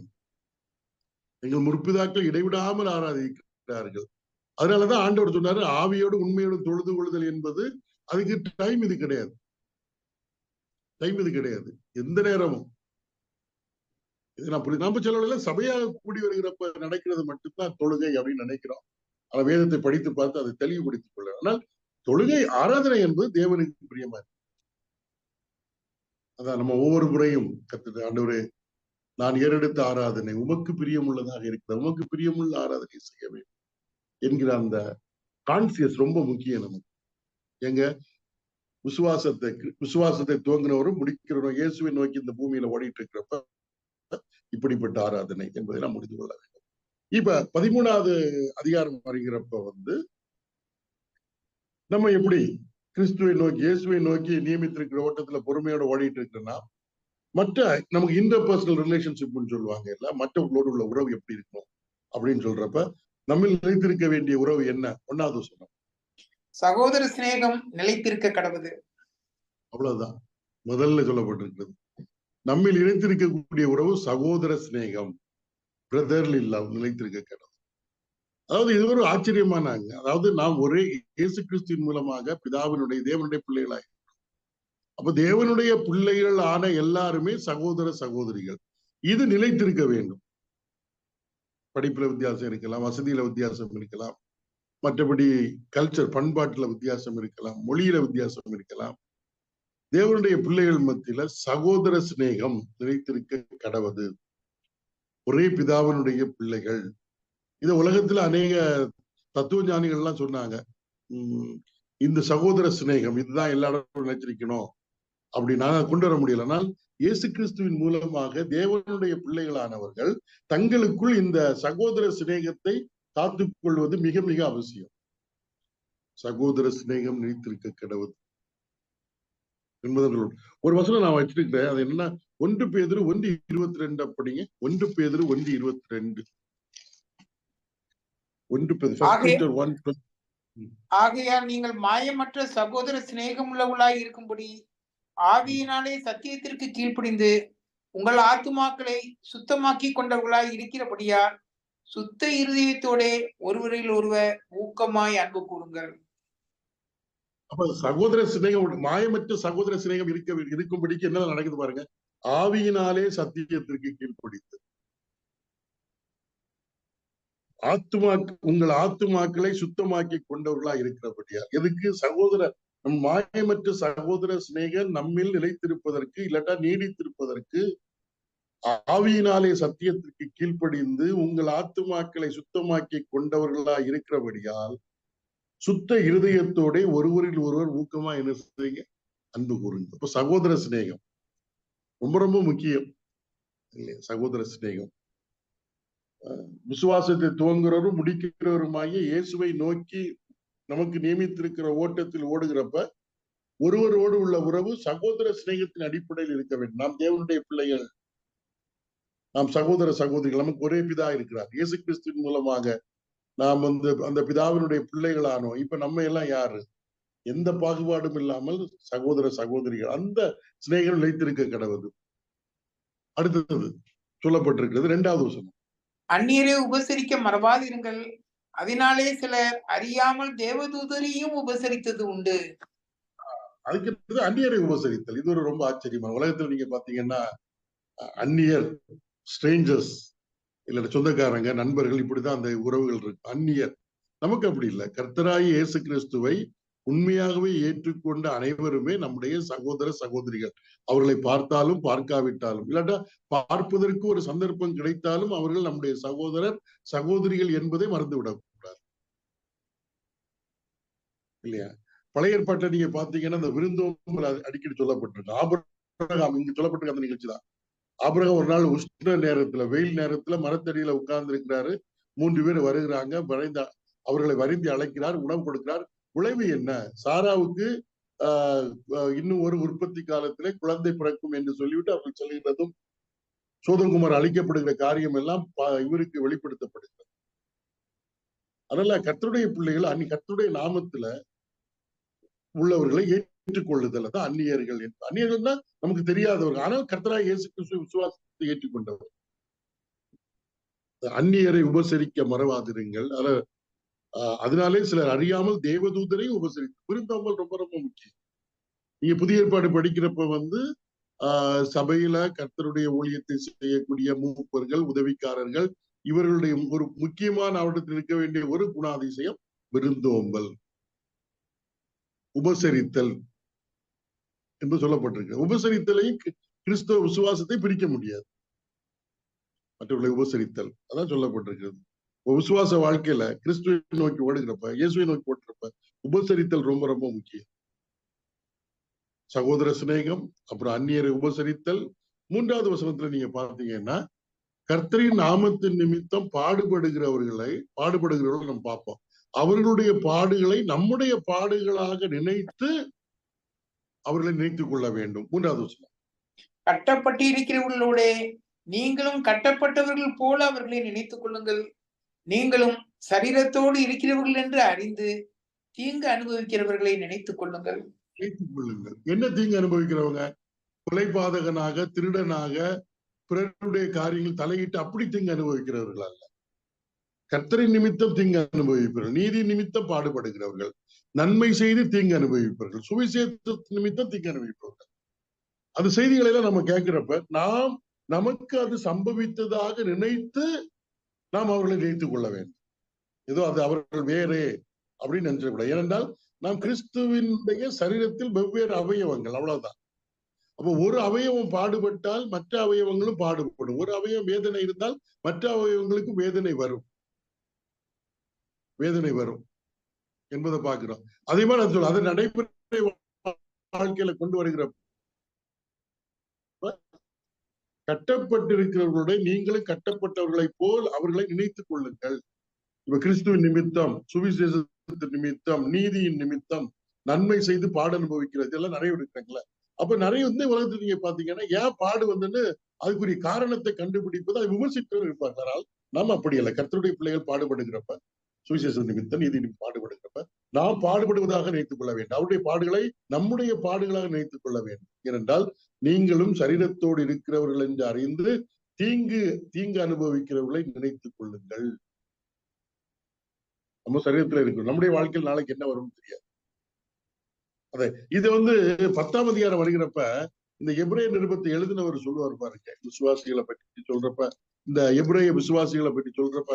A: எங்கள் முற்பிதாக்கள் இடைவிடாமல் ஆராதிக்கிறார்கள். அதனாலதான் ஆண்டவர் சொன்னாரு, ஆவியோடு உண்மையோடு தொழுது கொள்ளுதல் என்பது அதுக்கு டைம் இது கிடையாது, எந்த நேரமும். இது நம்ம சொல்லல, சபையாக கூடி வருகிறப்ப நடக்கிறது மட்டும்தான் தொழுகை அப்படின்னு நினைக்கிறோம். ஆனா வேதத்தை படித்து பார்த்து அதை தெளிவுபடுத்திக் கொள்ள. ஆனால் தொழுகை ஆராதனை என்பது தேவனுக்கு பிரியமா இருக்கு. அதான் நம்ம ஒவ்வொரு முறையும் கத்துட்டு, ஆண்டவரே நான் ஏறெடுத்த ஆராதனை உமக்கு பிரியமுள்ளதாக இருக்கிற, உமக்கு பிரியமுள்ள ஆராதனை செய்ய வேண்டும் என்கிற அந்த கான்சியஸ் ரொம்ப முக்கியம் நமக்கு. எங்க விசுவாசத்தை துவங்கினவரும் முடிக்கிறவரும் இயேசுவை நோக்கி இந்த பூமியில ஓடிட்டு இருக்கிறப்ப இப்படிப்பட்ட ஆராதனை என்பதை நாம் முடிந்து கொள்ள வேண்டும். இப்ப 13வது அதிகாரம் வருகிறப்ப நம்ம எப்படி கிறிஸ்துவை நோக்கி இயேசுவை நோக்கி நியமித்திருக்கிற ஓட்டத்துல பொறுமையோட ஓடிட்டு இருக்கிறோம்னா, மற்ற நமக்கு இன்டர்பர்சனல் ரிலேஷன்ஷிப்னு சொல்லுவாங்க இல்ல, மற்றவர்களோடு உள்ள உறவு எப்படி இருக்கும் அப்படின்னு சொல்றப்ப நம்ம நிலைத்திருக்க வேண்டிய உறவு என்ன? 1வது சொன்னோம்,
B: சகோதர சிநேகம் நிலைத்திருக்க கடவுது.
A: அவ்வளவுதான் முதல்ல சொல்லப்பட்டிருக்கிறது. நம்மில் இணைத்திருக்கக்கூடிய உறவு சகோதர சிநேகம், பிரதர்லி லவ் நிலைத்திருக்க கடவுள். அதாவது இது ஒரு ஆச்சரியமானாங்க. அதாவது நாம் ஒரே இயேசு கிறிஸ்துவின் மூலமாக தேவனுடைய பிள்ளைகளாக, அப்ப தேவனுடைய பிள்ளைகள் ஆன எல்லாருமே சகோதர சகோதரிகள். இது நிலைத்திருக்க வேண்டும். படிப்புல வித்தியாசம் இருக்கலாம், வசதியில வித்தியாசம் இருக்கலாம், மற்றபடி கல்ச்சர் பண்பாட்டுல வித்தியாசம் இருக்கலாம், மொழியில வித்தியாசம் இருக்கலாம். தேவனுடைய பிள்ளைகள் மத்தியில சகோதர சிநேகம் நிலைத்திருக்க கடவுது. ஒரே பிதாவினுடைய பிள்ளைகள். இத உலகத்துல அநேக தத்துவ ஞானிகள் எல்லாம் சொன்னாங்க. இந்த சகோதர சிநேகம் இதுதான் எல்லா இடமும் நினைச்சிருக்கணும் அப்படி நாங்க கொண்டு வர முடியல. ஆனால் இயேசு கிறிஸ்துவின் மூலமாக தேவனுடைய பிள்ளைகளானவர்கள் தங்களுக்குள் இந்த சகோதர சிநேகத்தை காத்துக் கொள்வது மிக மிக அவசியம். சகோதர சிநேகம் நிலைத்திருக்க கடவுள் என்பதோடு ஒரு வசனம் நான் வச்சிருக்கிறேன். அது என்னன்னா 1 பேதுரு 1:22 அப்படிங்க. 1 பேதுரு 1:22.
B: ஆகையால் நீங்கள் மாயமற்ற சகோதர சிநேகம் உள்ளவர்களாய் இருக்கும்படி ஆவியினாலே சத்தியத்திற்கு கீழ்ப்படிந்து உங்கள் ஆத்துமாக்களை சுத்தமாக்கி கொண்டவர்களாய் இருக்கிறபடியால் சுத்த இருதயத்தோட ஒருவரில் ஒருவர் ஊக்கமாய் அன்பு கூறுங்கள்.
A: அப்ப சகோதர சிநேகம், மாயமற்ற சகோதர சிநேகம் இருக்கும்படிக்கு என்ன நடக்குது பாருங்க. ஆவியினாலே சத்தியத்திற்கு கீழ்ப்படித்து உங்கள் ஆத்துமாக்களை சுத்தமாக்கி கொண்டவர்களா இருக்கிறபடியா. எதுக்கு? மாயமற்ற சகோதர சிநேகம் நம்மில் நிலைத்திருப்பதற்கு, இல்லாட்டா நீடித்திருப்பதற்கு ஆவியினாலே சத்தியத்திற்கு கீழ்ப்படிந்து உங்கள் ஆத்துமாக்களை சுத்தமாக்கி கொண்டவர்களா இருக்கிறபடியால் சுத்த இருதயத்தோட ஒருவரில் ஒருவர் ஊக்கமா என்ன செய்யுங்க? அன்பு கூறுங்க. அப்ப சகோதர சிநேகம் ரொம்ப ரொம்ப முக்கியம் இல்லையா? சகோதர சிநேகம். விசுவாசத்தை துவங்குறவரும் முடிக்கிறவருமாகிய இயேசுவை நோக்கி நமக்கு நியமித்திருக்கிற ஓட்டத்தில் ஓடுகிறப்ப ஒருவரோடு உள்ள உறவு சகோதர சிநேகத்தின் அடிப்படையில் இருக்க வேண்டும். நாம் தேவனுடைய பிள்ளைகள், நாம் சகோதர சகோதரிகள், நமக்கு ஒரே பிதா இருக்கிறார். இயேசு கிறிஸ்துவின் மூலமாக நாம் அந்த பிதாவினுடைய பிள்ளைகளானோம். இப்ப நம்ம எல்லாம் யாரு? எந்த பாகுபாடும் இல்லாமல் சகோதர சகோதரிகள். அந்த சிநேகம் நிலைத்திருக்க கடவுது. அடுத்தது சொல்லப்பட்டிருக்கிறது 2வது வசனம்.
B: அந்நியரை உபசரிக்க மறவாதிருங்கள், அதனாலே சிலர் அறியாமல் தேவதூதரையும் உபசரித்தது உண்டு.
A: அதுக்கு அந்நியரை உபசரித்தல். இது ஒரு ரொம்ப ஆச்சரியமான. உலகத்துல நீங்க பாத்தீங்கன்னா அந்நியர், ஸ்ட்ரேஞ்சர்ஸ், இல்ல சொந்தக்காரங்க, நண்பர்கள், இப்படிதான் அந்த உறவுகள் இருக்கு. அந்நியர். நமக்கு அப்படி இல்லை. கர்த்தராகிய இயேசு கிறிஸ்துவை உண்மையாகவே ஏற்றுக்கொண்ட அனைவருமே நம்முடைய சகோதர சகோதரிகள். அவர்களை பார்த்தாலும் பார்க்காவிட்டாலும், இல்லாட்டா பார்ப்பதற்கு ஒரு சந்தர்ப்பம் கிடைத்தாலும் அவர்கள் நம்முடைய சகோதரர் சகோதரிகள் என்பதை மறந்து விடக்கூடாது இல்லையா? பழைய ஏற்பாட்டை நீங்க பாத்தீங்கன்னா அந்த விருந்தோம்பல் அடிக்கடி சொல்லப்பட்டிருக்கு. ஆபிரகாம், இங்க சொல்லப்பட்டிருக்க அந்த நிகழ்ச்சி தான். ஆபிரகாம் ஒரு நாள் உஷ்ண நேரத்துல, வெயில் நேரத்துல மரத்தடியில உட்கார்ந்து இருக்கிறாரு. 3 பேர் வருகிறாங்க. அவர்களை வருந்தி அழைக்கிறார், உணவு கொடுக்கிறார். விளைவு என்ன? சாராவுக்கு இன்னும் ஒரு உற்பத்தி காலத்திலே குழந்தை பிறக்கும் என்று சொல்லிவிட்டு அவர்கள் சொல்லுகிறதும், சோதங்குமார் அழிக்கப்படுகிற காரியம் எல்லாம் இவருக்கு வெளிப்படுத்தப்படுகிறது. அதனால கர்த்தருடைய பிள்ளைகள் கர்த்தருடைய நாமத்துல உள்ளவர்களை ஏற்றுக்கொள்ளுதல் தான் அந்நியர்கள். அந்நியர்கள் தான் நமக்கு தெரியாதவர்கள், ஆனால் கர்த்தராகிய இயேசு கிறிஸ்து விசுவாசத்தை ஏற்றுக்கொண்டவர். அந்நியரை உபசரிக்க மறவாதிருங்கள். அதனாலே சிலர் அறியாமல் தேவதூதரை உபசரித்து. விருந்தோம்பல் ரொம்ப ரொம்ப முக்கியம். நீங்க புதிய ஏற்பாடு படிக்கிறப்ப சபையில கர்த்தருடைய ஊழியத்தை செய்யக்கூடிய மூப்பர்கள், உதவிக்காரர்கள், இவர்களுடைய ஒரு முக்கியமான அவரிடத்தில் இருக்க வேண்டிய ஒரு குணாதிசயம் விருந்தோம்பல், உபசரித்தல் என்று சொல்லப்பட்டிருக்கு. உபசரித்தலையும் கிறிஸ்தவ விசுவாசத்தை பிரிக்க முடியாது. மற்றவர்களை உபசரித்தல் அதான் சொல்லப்பட்டிருக்கிறது. விசுவாச வாழ்க்கையில கிறிஸ்துவை நோக்கி ஓடுகிறப்ப, இயேசுவை நோக்கி ஓடுறப்ப உபசரித்தல் ரொம்ப ரொம்ப முக்கியம். சகோதர சிநேகம், அப்புறம் அந்நியரை உபசரித்தல். 3வது வசனத்துல நீங்க பார்த்தீங்கன்னா கர்த்தரின் நாமத்தின் நிமித்தம் பாடுபடுகிறவர்களை நம்ம பார்ப்போம். அவர்களுடைய பாடுகளை நம்முடைய பாடுகளாக நினைத்து அவர்களை நினைத்துக் கொள்ள வேண்டும். 3வது வசனம்.
B: கட்டப்பட்டிருக்கிறவர்களோட நீங்களும் கட்டப்பட்டவர்கள் போல அவர்களை நினைத்துக் கொள்ளுங்கள். நீங்களும் சரீரத்தோடு இருக்கிறவர்கள் என்று அறிந்து தீங்கு அனுபவிக்கிறவர்களை நினைத்துக் கொள்ளுங்கள்.
A: என்ன தீங்கு அனுபவிக்கிறவங்க? கொலைபாதகனாக, திருடனாக, பிறருடைய காரியங்கள் தலையிட்டு அப்படி தீங்கு அனுபவிக்கிறவர்கள் அல்ல. கர்த்தரின் நிமித்தம் தீங்கு அனுபவிப்பவர்கள், நீதி நிமித்தம் பாடுபடுகிறவர்கள், நன்மை செய்து தீங்கு அனுபவிப்பவர்கள், சுவிசேஷ நிமித்தம் தீங்கு அனுபவிப்பவர்கள். அது செய்திகளை எல்லாம் நம்ம கேட்கிறப்ப நமக்கு அது சம்பவித்ததாக நினைத்து நாம் அவர்களை நினைத்துக் கொள்ள வேண்டும். ஏதோ அது அவர்கள் வேறே அப்படின்னு நினைச்சிடக்கூடாது. ஏனென்றால் நாம் கிறிஸ்துவினுடைய சரீரத்தில் வெவ்வேறு அவயவங்கள், அவ்வளவுதான். அப்போ ஒரு அவயவம் பாடுபட்டால் மற்ற அவயவங்களும் பாடுபடும். ஒரு அவயவம் வேதனை இருந்தால் மற்ற அவயவங்களுக்கும் வேதனை வரும் என்பதை பார்க்கிறோம். அதே மாதிரி நான் சொல்ல, அதை நடைமுறை வாழ்க்கையில கொண்டு வருகிற கட்டப்பட்டிருக்கிறவர்களுடைய நீங்களும் கட்டப்பட்டவர்களை போல் அவர்களை நினைத்துக் கொள்ளுங்கள். இப்ப கிறிஸ்துவின் நிமித்தம், சுவிசேஷத்தின் நிமித்தம், நீதியின் நிமித்தம் நன்மை செய்து பாடு அனுபவிக்கிறது எல்லாம் நிறைய இருக்கிறாங்களே. அப்ப நிறைய உலகத்துல நீங்க பாத்தீங்கன்னா ஏன் பாடு வந்ததுன்னு அதுக்குரிய காரணத்தை கண்டுபிடிப்பது, அதை விமர்சித்தவர் இருப்பாங்க. ஆனால் நாம் அப்படி இல்லை. கர்த்தருடைய பிள்ளைகள் பாடுபடுகிறப்ப, சுவிசேஷ நிமித்தம், நீதி பாடுபடுகிறப்ப நாம் பாடுபடுவதாக நினைத்துக் கொள்ள வேண்டும். அவருடைய பாடுகளை நம்முடைய பாடுகளாக நினைத்துக் கொள்ள வேண்டும். ஏனென்றால் நீங்களும் சரீரத்தோடு இருக்கிறவர்கள் என்று அறிந்து தீங்கு அனுபவிக்கிறவர்களை நினைத்துக் கொள்ளுங்கள். நம்ம சரீரத்துல இருக்கிறோம். நம்முடைய வாழ்க்கையில் நாளைக்கு என்ன வரும்னு தெரியாது. இது 10ஆம் அதிகாரம் வருகிறப்ப இந்த எபிரேய நிருபத்தை எழுதினவர் சொல்லுவார் பாருங்க, விசுவாசிகளை பற்றி சொல்றப்ப, இந்த எபிரேய விசுவாசிகளை பற்றி சொல்றப்ப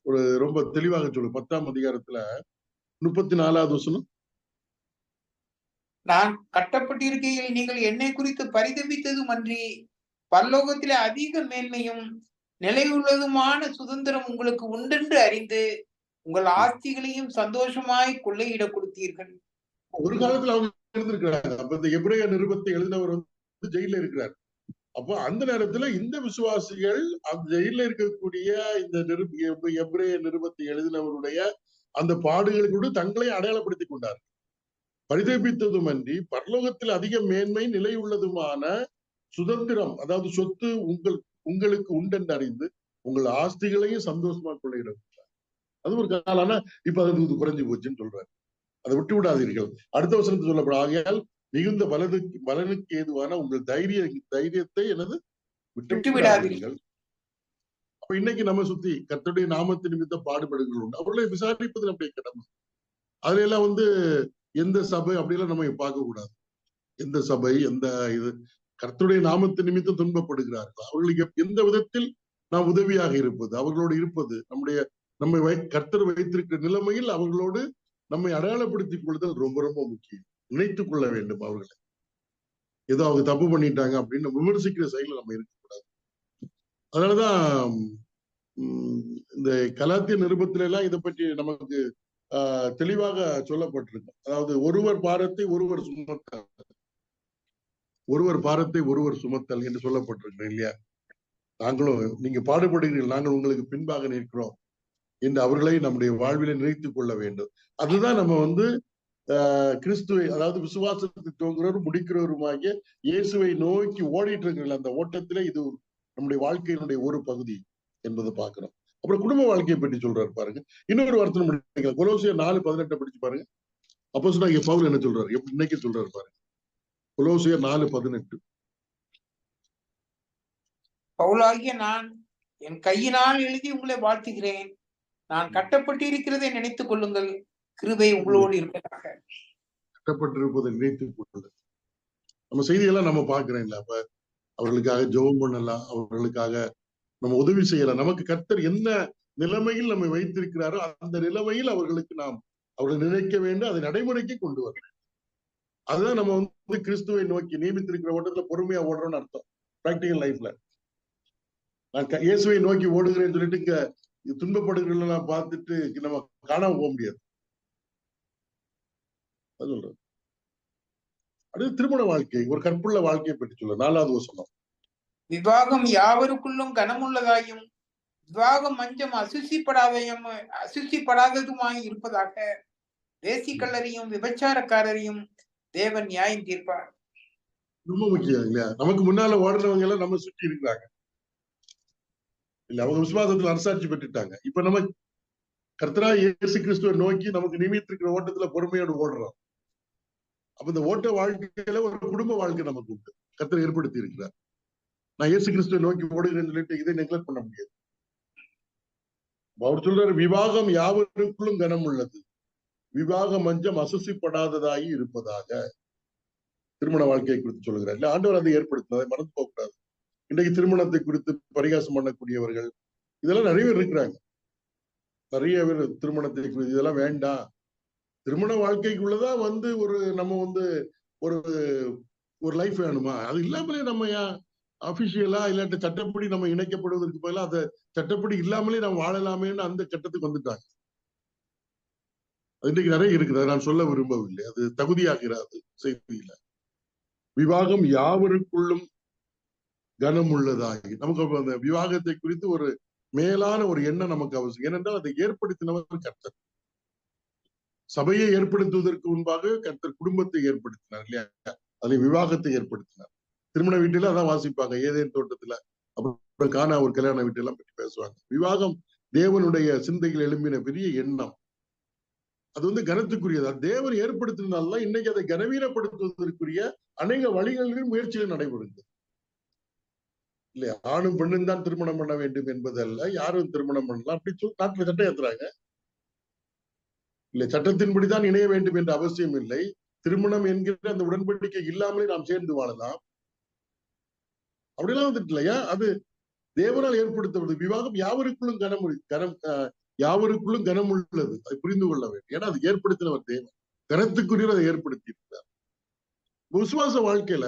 A: ஒரு ரொம்ப தெளிவாக சொல்லு. 10ஆம் அதிகாரத்துல 34வது வசனம்.
B: நான் கட்டப்பட்டிருக்கையில் நீங்கள் என்னை குறித்து பரிதபித்ததும் அன்றி பரலோகத்திலே அதிக மேன்மையும் நிலையுள்ளதுமான சுதந்திரம் உங்களுக்கு உண்டென்று அறிந்து உங்கள் ஆஸ்திகளையும் சந்தோஷமாய் கொள்ளையிட கொடுத்தீர்கள்.
A: ஒரு காலத்துல அவங்க இருந்திருக்கிறாங்க. அப்ப இந்த எபிரேய நிருபத்தை எழுதினவர் ஜெயில இருக்கிறார். அப்போ அந்த நேரத்துல இந்த விசுவாசிகள் அந்த ஜெயில இருக்கக்கூடிய இந்த எபிரேய நிருபத்தை எழுதினவருடைய அந்த பாடுகளுக்கு தங்களை அடையாளப்படுத்திக் கொண்டார். பரிதபித்ததும் அன்றி பரலோகத்தில் அதிக மேன்மை நிலை உள்ளதுமான சுதந்திரம், அதாவது சொத்து உங்களுக்கு உண்டென்று அறிந்து உங்கள் ஆஸ்திகளையும் சந்தோஷமா கொள்ளையிடும். அது ஒரு காலம். ஆனா இப்ப அது குறைஞ்சு போச்சுன்னு சொல்றாரு. அதை விட்டு விடாதீர்கள். அடுத்த வசனத்தை சொல்லப்படும், ஆகையால் மிகுந்த பலனுக்கு ஏதுவான உங்கள் தைரியத்தை எனது விட்டு விடாதீர்கள். அப்ப இன்னைக்கு நம்ம சுத்தி கர்த்தருடைய நாமத்து நிமித்த பாடுபடுகள் உண்டு. அவர்களை விசாரிப்பது நம்முடைய கடமை. அதுல எல்லாம் எந்த சபை அப்படிலாம் நம்ம பார்க்க கூடாது. எந்த சபை, எந்த இது கர்த்தருடைய நாமத்து நிமித்தம் துன்பப்படுகிறார்கள், அவர்களுக்கு எந்த விதத்தில் நாம் உதவியாக இருப்பது, அவர்களோடு இருப்பது, நம்மை கர்த்தர் வைத்திருக்கிற நிலைமையில் அவர்களோடு நம்மை அடையாளப்படுத்திக் கொள்ளுதல் ரொம்ப ரொம்ப முக்கியம். நினைத்துக் கொள்ள வேண்டும். அவர்களை ஏதோ அவங்க தப்பு பண்ணிட்டாங்க அப்படின்னு விமர்சிக்கிற செயல நம்ம இருக்கக்கூடாது. அதனாலதான் இந்த கலாத்திய நிருபத்தில எல்லாம் இதை பற்றி நமக்கு தெளிவாக சொல்லப்பட்டிருக்கு. அதாவது ஒருவர் பாரத்தை ஒருவர் சுமத்தல் என்று சொல்லப்பட்டிருக்கு இல்லையா? நாங்களும் நீங்க பாடுபடுகிறீர்கள், நாங்கள் உங்களுக்கு பின்பாக நிற்கிறோம் என்று அவர்களை நம்முடைய வாழ்வில நினைத்துக் கொள்ள வேண்டும். அதுதான் நம்ம கிறிஸ்துவை, அதாவது விசுவாசத்தை துவங்குறவரும் முடிக்கிறவருமாகிய இயேசுவை நோக்கி ஓடிட்டு இருக்கிற அந்த ஓட்டத்திலே இது நம்முடைய வாழ்க்கையினுடைய ஒரு பகுதி என்பதை பார்க்கிறோம். அப்புறம் குடும்ப வாழ்க்கையை பற்றி சொல்றாரு பாருங்க. இன்னொரு வார்த்தை முடிக்கலாம். கொலோசியர் 4:18 படிச்சு பாருங்க. அப்போஸ்தலனாகிய பவுல் என்ன சொல்றாரு, இன்னைக்கு சொல்றாரு பாருங்க. கொலோசியர் 4:18.
B: பவுலாகிய நான் என் கையினால் எழுதி உங்களை வாழ்த்துகிறேன். நான் கட்டப்பட்டிருக்கிறதை நினைத்துக் கொள்ளுங்கள், கிருபை உங்களோடு இருப்பதாக.
A: கட்டப்பட்டிருப்பதை நினைத்துக் கொள்ளுங்கள். நம்ம செய்தியெல்லாம் நம்ம பார்க்கிறோம் இல்ல? அப்ப அவர்களுக்காக ஜெபம் பண்ணலாம், அவர்களுக்காக நம்ம உதவி செய்யலாம். நமக்கு கர்த்தர் என்ன நிலைமையில் நம்மை வைத்திருக்கிறாரோ அந்த நிலைமையில் அவர்கள் நினைக்க வேண்டும், அதை நடைமுறைக்கு கொண்டு வர வேண்டும். அதுதான் நம்ம கிறிஸ்துவை நோக்கி நியமித்திருக்கிற ஓட்டத்துல பொறுமையா ஓடுறோம்னு அர்த்தம். பிராக்டிகல் லைஃப்ல நான் இயேசுவை நோக்கி ஓடுகிறேன்னு சொல்லிட்டு இங்க துன்பப்படுகிறதெல்லாம் பார்த்துட்டு நம்ம காணாம போக முடியாது. அது சொல்றேன். அடுத்து திருமண வாழ்க்கை, ஒரு கற்புள்ள வாழ்க்கையை பற்றி சொல்ல 4வது வசனம்.
B: விவாகம் யாவருக்குள்ளும் கனமுள்ளதாயும் விவாகம் மஞ்சம் அசுசிப்படாததுமாய் இருப்பதாக தேசிக்கல்லரையும் விபச்சாரக்காரரையும் தேவன் நியாயம் தீர்ப்பார்.
A: ரொம்ப முக்கியம் இல்லையா? நமக்கு முன்னால ஓடுறவங்க எல்லாம் நம்ம சுற்றி இருக்கிறாங்க இல்ல, அவங்க விசுவாசத்துல அரசாட்சி பெற்றுட்டாங்க. இப்ப நம்ம கர்த்தராகிய இயேசு கிறிஸ்துவை நோக்கி நமக்கு நியமித்திருக்கிற ஓட்டத்துல பொறுமையோடு ஓடுறோம். அப்ப இந்த ஓட்ட வாழ்க்கையில ஒரு குடும்ப வாழ்க்கை நமக்கு உண்டு, கர்த்தர் ஏற்படுத்தி இருக்கிறார். நான் இயேசு கிறிஸ்துவை நோக்கி ஓடுகிறேன்னு சொல்லிட்டு இதை நெக்லெக்ட் பண்ண முடியாது. அவர் சொல்றாரு, விவாகம் யாவருக்குள்ளும் கனம் உள்ளது, விவாக மஞ்சம் அசுசிப்படாததாகி இருப்பதாக. திருமண வாழ்க்கையை குறித்து சொல்லுகிறார் இல்ல, ஆண்டவர் அதை ஏற்படுத்தினதை மறந்து போகக்கூடாது. இன்றைக்கு திருமணத்தை குறித்து பரிகாசம் பண்ணக்கூடியவர்கள் இதெல்லாம் நிறைய பேர் இருக்கிறாங்க. நிறைய பேர் திருமணத்தை குறித்து இதெல்லாம் வேண்டாம், திருமண வாழ்க்கைக்குள்ளதான் நம்ம ஒரு லைஃப் வேணுமா, அது இல்லாமலே நம்ம அபிஷியலா இல்லாட்ட சட்டப்படி நம்ம இணைக்கப்படுவதற்கு பதிலாக அதை சட்டப்படி இல்லாமலே நம்ம வாழலாமேன்னு அந்த கட்டத்துக்கு வந்துட்டாங்க. இன்றைக்கு நிறைய இருக்குது, அதை நான் சொல்ல விரும்பவில்லை, அது தகுதியாகிறாது செய்தியில. விவாகம் யாவருக்குள்ளும் கனம் உள்ளதாகி, நமக்கு அந்த விவாகத்தை குறித்து ஒரு மேலான ஒரு எண்ணம் நமக்கு அவசியம். ஏனென்றால் அதை ஏற்படுத்தினவர் கர்த்தர். சபையை ஏற்படுத்துவதற்கு முன்பாக கர்த்தர் குடும்பத்தை ஏற்படுத்தினார் இல்லையா? அதை விவாகத்தை ஏற்படுத்தினார். திருமண வீட்டில அதான் வாசிப்பாங்க, ஏதேன் தோட்டத்துல, அப்புறம் கானா ஒரு கல்யாண வீட்டெல்லாம் பற்றி பேசுவாங்க. விவாகம் தேவனுடைய சிந்தையில் எழும்பின பெரிய எண்ணம். அது கனத்துக்குரியது. தேவன் ஏற்படுத்தினால்தான் இன்னைக்கு அதை கனவீனப்படுத்துவதற்குரிய அநேக வழிகளிலும் முயற்சிகள் நடைபெறுகிறது இல்லையா? ஆணும் பெண்ணும் தான் திருமணம் பண்ண வேண்டும் என்பதல்ல, யாரும் திருமணம் பண்ணலாம் அப்படி நாட்டுல சட்டம் ஏத்துறாங்க இல்ல, சட்டத்தின்படிதான் இணைய வேண்டும் என்ற அவசியம் இல்லை. திருமணம் என்கிற அந்த உடன்படிக்கை இல்லாமலே நாம் சேர்ந்து வாழலாம், அப்படிலாம் இல்லையா? அது தேவனால் ஏற்படுத்தப்படுது. விவாகம் யாவருக்குள்ளும் யாவருக்குள்ளும் கனம் உள்ளது, அதை புரிந்து கொள்ள வேண்டும். ஏன்னா அது ஏற்படுத்தினவர் தேவன், கனத்துக்குரிய அதை ஏற்படுத்தி இருக்கிறார். விசுவாச வாழ்க்கையில,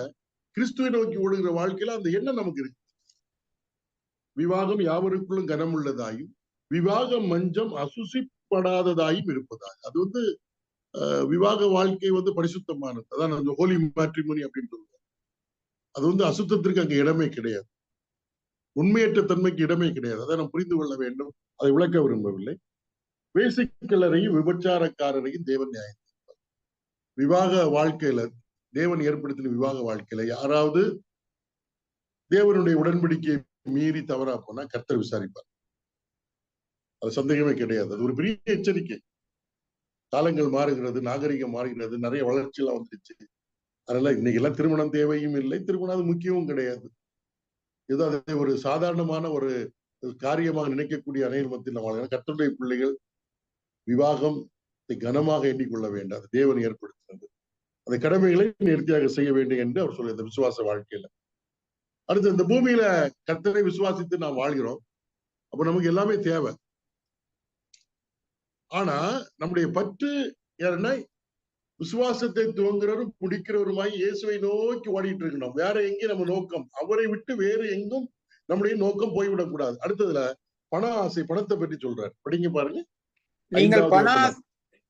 A: கிறிஸ்துவை நோக்கி ஓடுகிற வாழ்க்கையில அந்த எண்ணம் நமக்கு இருக்கு. விவாகம் யாவருக்குள்ளும் கனம் உள்ளதாயும் விவாக மஞ்சம் அசுசிப்படாததாயும் இருப்பதாக. அது விவாக வாழ்க்கை பரிசுத்தமானது. அதான் ஹோலி மேட்ரிமோனி அப்படின்னு சொல்லுவாங்க. அது அசுத்தத்திற்கு அங்க இடமே கிடையாது, உண்மையற்ற தன்மைக்கு இடமே கிடையாது. அதை நாம் புரிந்து கொள்ள வேண்டும், அதை விளக்க விரும்பவில்லை. வேசிக்கல்லரையும் விபச்சாரக்காரரையும் தேவன் நியாயம் தீர்ப்பார். விவாக வாழ்க்கையில, தேவன் ஏற்படுத்தின விவாக வாழ்க்கையில யாராவது தேவனுடைய உடன்படிக்கையை மீறி தவறா போனா கர்த்தர் விசாரிப்பார். அது சந்தேகமே கிடையாது. அது ஒரு பெரிய எச்சரிக்கை. காலங்கள் மாறுகிறது, நாகரிகம் மாறுகிறது, நிறைய வளர்ச்சி எல்லாம் வந்துருச்சு. அதனால இன்னைக்கு எல்லாம் திருமணம் தேவையும் இல்லை, திருமணம் அது முக்கியமும் கிடையாது. ஏதோ அதை ஒரு சாதாரணமான ஒரு காரியமாக நினைக்கக்கூடிய அனைவர் மத்தியில் வாழ்க்கை. கர்த்தருடைய பிள்ளைகள் விவாகம் கனமாக எண்ணிக்கொள்ள வேண்டாம். அது தேவன் ஏற்படுத்தினது. அந்த கடமைகளை நேர்த்தியாக செய்ய வேண்டும் என்று அவர் சொல்லி, அந்த விசுவாச வாழ்க்கையில. அடுத்து இந்த பூமியில கர்த்தரை விசுவாசித்து நாம் வாழ்கிறோம். அப்ப நமக்கு எல்லாமே தேவை. ஆனா நம்முடைய பற்று யாருன்னா விசுவாசத்தை துவங்குறவரும் முடிக்கிறவருமாய் இயேசுவை நோக்கி ஓடிட்டு இருக்கணும். வேற எங்கேயும் நம்ம நோக்கம், அவரை விட்டு வேறு எங்கும் நம்முடைய நோக்கம் போய்விடக் கூடாது. அடுத்ததுல பண ஆசை, பணத்தை பற்றி சொல்றாரு. படிங்க பாருங்க.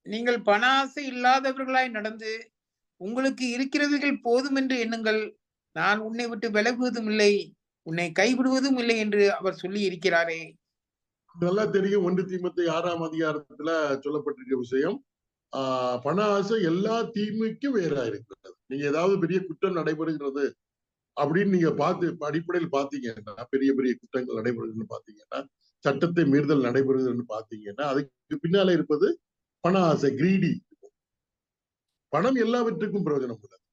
B: நீங்கள் பண ஆசை இல்லாதவர்களாய் நடந்து உங்களுக்கு இருக்கிறவர்கள் போதும் என்று எண்ணுங்கள். நான் உன்னை விட்டு விலகுவதும் இல்லை, உன்னை கைவிடுவதும் இல்லை என்று அவர் சொல்லி இருக்கிறாரே.
A: நல்லா தெரியும். 1 தீமோத்தேயு 6ஆம் அதிகாரத்துல சொல்லப்பட்டிருக்க விஷயம். பண ஆசை எல்லா தீமைக்கும் வேறா இருக்கிறது. நீங்க ஏதாவது பெரிய குற்றம் நடைபெறுகிறது அப்படின்னு நீங்க அடிப்படையில் பாத்தீங்கன்னா, பெரிய பெரிய குற்றங்கள் நடைபெறுதுன்னு பாத்தீங்கன்னா, சட்டத்தை மீறுதல் நடைபெறுதுன்னு பாத்தீங்கன்னா, அதுக்கு பின்னால இருப்பது பண ஆசை, கிரீடி. பணம் எல்லாவற்றுக்கும் பிரயோஜனம் உள்ளது.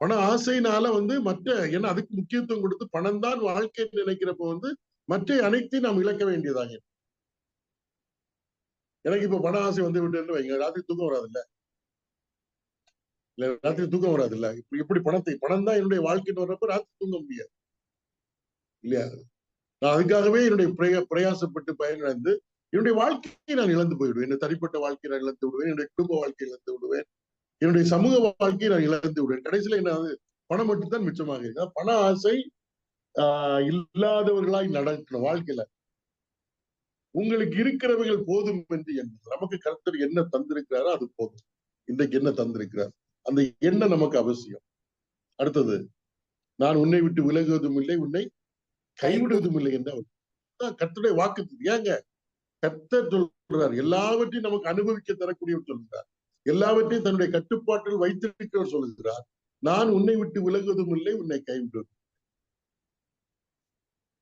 A: பண ஆசையினால மற்ற, ஏன்னா அதுக்கு முக்கியத்துவம் கொடுத்து பணம் தான் வாழ்க்கை நினைக்கிறப்ப மற்ற அனைத்தையும் நாம் இழக்க வேண்டியதாக. எனக்கு இப்ப பண ஆசை விட்டுன்னு வைங்க, ராத்திரி தூக்கம் வராது இல்ல, ராத்திரி தூக்கம் வராது இல்ல. எப்படி பணம் தான் என்னுடைய வாழ்க்கைன்னு வர்றப்ப ராத்திரி தூங்க முடியாது இல்லையா? நான் அதுக்காகவே என்னுடைய பிரயாசப்பட்டு பயனடைந்து என்னுடைய வாழ்க்கையை நான் இழந்து போயிடுவேன். என்னுடைய தனிப்பட்ட வாழ்க்கையை நான் இழந்து விடுவேன், என்னுடைய குடும்ப வாழ்க்கையை இழந்து விடுவேன், என்னுடைய சமூக வாழ்க்கையை நான் இழந்து விடுவேன். கடைசியில என்ன, பணம் மட்டும்தான் மிச்சமாக இருக்கு. பண ஆசை இல்லாதவர்களாய் நடக்கணும் வாழ்க்கையில. உங்களுக்கு இருக்கிறவர்கள் போதும் என்று எண்ணம். நமக்கு கர்த்தர் என்ன தந்திருக்கிறாரோ அது போதும். இன்றைக்கு என்ன தந்திருக்கிறார் அந்த எண்ணம் நமக்கு அவசியம். அடுத்தது, நான் உன்னை விட்டு விலகுவதும் இல்லை, உன்னை கைவிடுவதும் இல்லை என்று அவர் கர்த்தருடைய வாக்கு. ஏங்க கர்த்தர் சொல்றார், எல்லாவற்றையும் நமக்கு அனுபவிக்க தரக்கூடியவர் சொல்கிறார், எல்லாவற்றையும் தன்னுடைய கட்டுப்பாட்டில் வைத்திருக்கிறவர் சொல்லுகிறார், நான் உன்னை விட்டு விலகுவதும் இல்லை, உன்னை கைவிடுவதும்.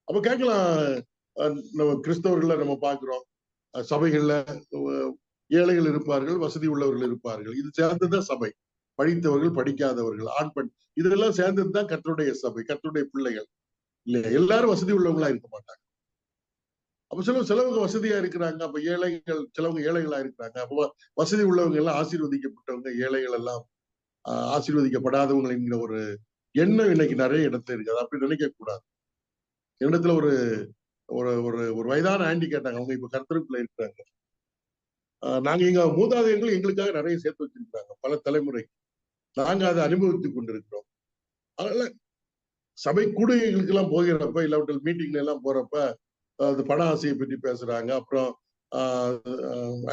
A: அப்ப கேட்கலாம், நம்ம கிறிஸ்தவர்கள நம்ம பார்க்கிறோம், சபைகள்ல ஏழைகள் இருப்பார்கள், வசதி உள்ளவர்கள் இருப்பார்கள். இது சேர்ந்ததுதான் சபை. படித்தவர்கள், படிக்காதவர்கள், ஆண் பெண், இதெல்லாம் சேர்ந்ததுதான் கர்த்தருடைய சபை, கர்த்தருடைய பிள்ளைகள் இல்லையா? எல்லாரும் வசதி உள்ளவங்களா இருக்க மாட்டாங்க. அப்ப சிலவங்க வசதியா இருக்கிறாங்க, அப்ப ஏழைகள், சிலவங்க ஏழைகளா இருக்கிறாங்க. அப்ப வசதி உள்ளவங்க எல்லாம் ஆசீர்வதிக்கப்பட்டவங்க, ஏழைகள் எல்லாம் ஆசீர்வதிக்கப்படாதவங்க என்கிற ஒரு எண்ணம் இன்னைக்கு நிறைய இடத்துல இருக்கு. அப்படி நினைக்க கூடாது. இடத்துல ஒரு ஒரு ஒரு வயதான ஆண்டி கேட்டாங்க, அவங்க இப்ப கர்த்தருக்குள்ள இருக்கிறாங்க. நாங்க எங்க மூதாதையர்கள் எங்களுக்காக நிறைய சேர்த்து வச்சிருக்காங்க, பல தலைமுறைக்கு. நாங்க அதை அனுபவித்துக் கொண்டிருக்கிறோம். அதனால சபை கூடுகைகளுக்கு எல்லாம் போகிறப்ப, இல்லாவிட்டால் மீட்டிங்ல எல்லாம் போறப்ப அது பண ஆசையை பற்றி பேசுறாங்க. அப்புறம்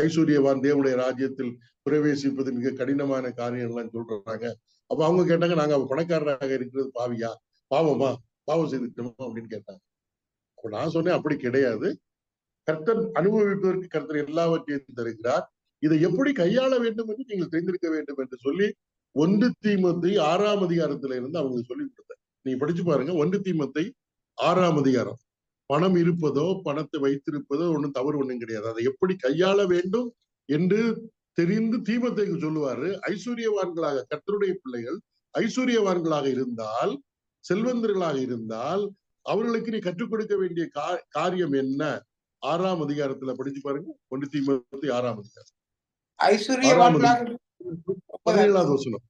A: ஐஸ்வர்யவான் தேவனுடைய ராஜ்யத்தில் பிரவேசிப்பது மிக கடினமான காரியம் எல்லாம் சொல்றாங்க. அப்ப அவங்க கேட்டாங்க, நாங்க பணக்காரராக இருக்கிறது பாவியா, பாவமா, பாவம் செய்துட்டோமா அப்படின்னு கேட்டாங்க. அப்ப நான் சொன்னேன், அப்படி கிடையாது. கர்த்தர் அனுபவிப்பதற்கு கர்த்தர் எல்லாவற்றையும் தருகிறார். இதை எப்படி கையாள வேண்டும் என்று நீங்கள் தெரிந்திருக்க வேண்டும் என்று சொல்லி 1 தீமோத்தேயு 6ஆம் அதிகாரத்துல இருந்து அவங்க சொல்லி கொடுத்தாங்க. நீங்க படிச்சு பாருங்க, 1 தீமோத்தேயு 6ஆம் அதிகாரம். பணம் இருப்பதோ, பணத்தை வைத்திருப்பதோ ஒன்றும் தவறு ஒண்ணும் கிடையாது. அதை எப்படி கையாள வேண்டும் என்று தெரிந்து தீமோத்தேயுக்கு சொல்லுவாரு. ஐஸ்வர்யவான்களாக, கர்த்தருடைய பிள்ளைகள் ஐஸ்வர்யவான்களாக இருந்தால், செல்வந்தர்களாக இருந்தால், அவர்களுக்கு நீ கற்றுக் கொடுக்க வேண்டிய காரியம் என்ன? 6ஆம் அதிகாரத்துல படிச்சு பாருங்க, 1 தீமோத்தேயு 6ஆம் அதிகாரம் 17வது வசனம்.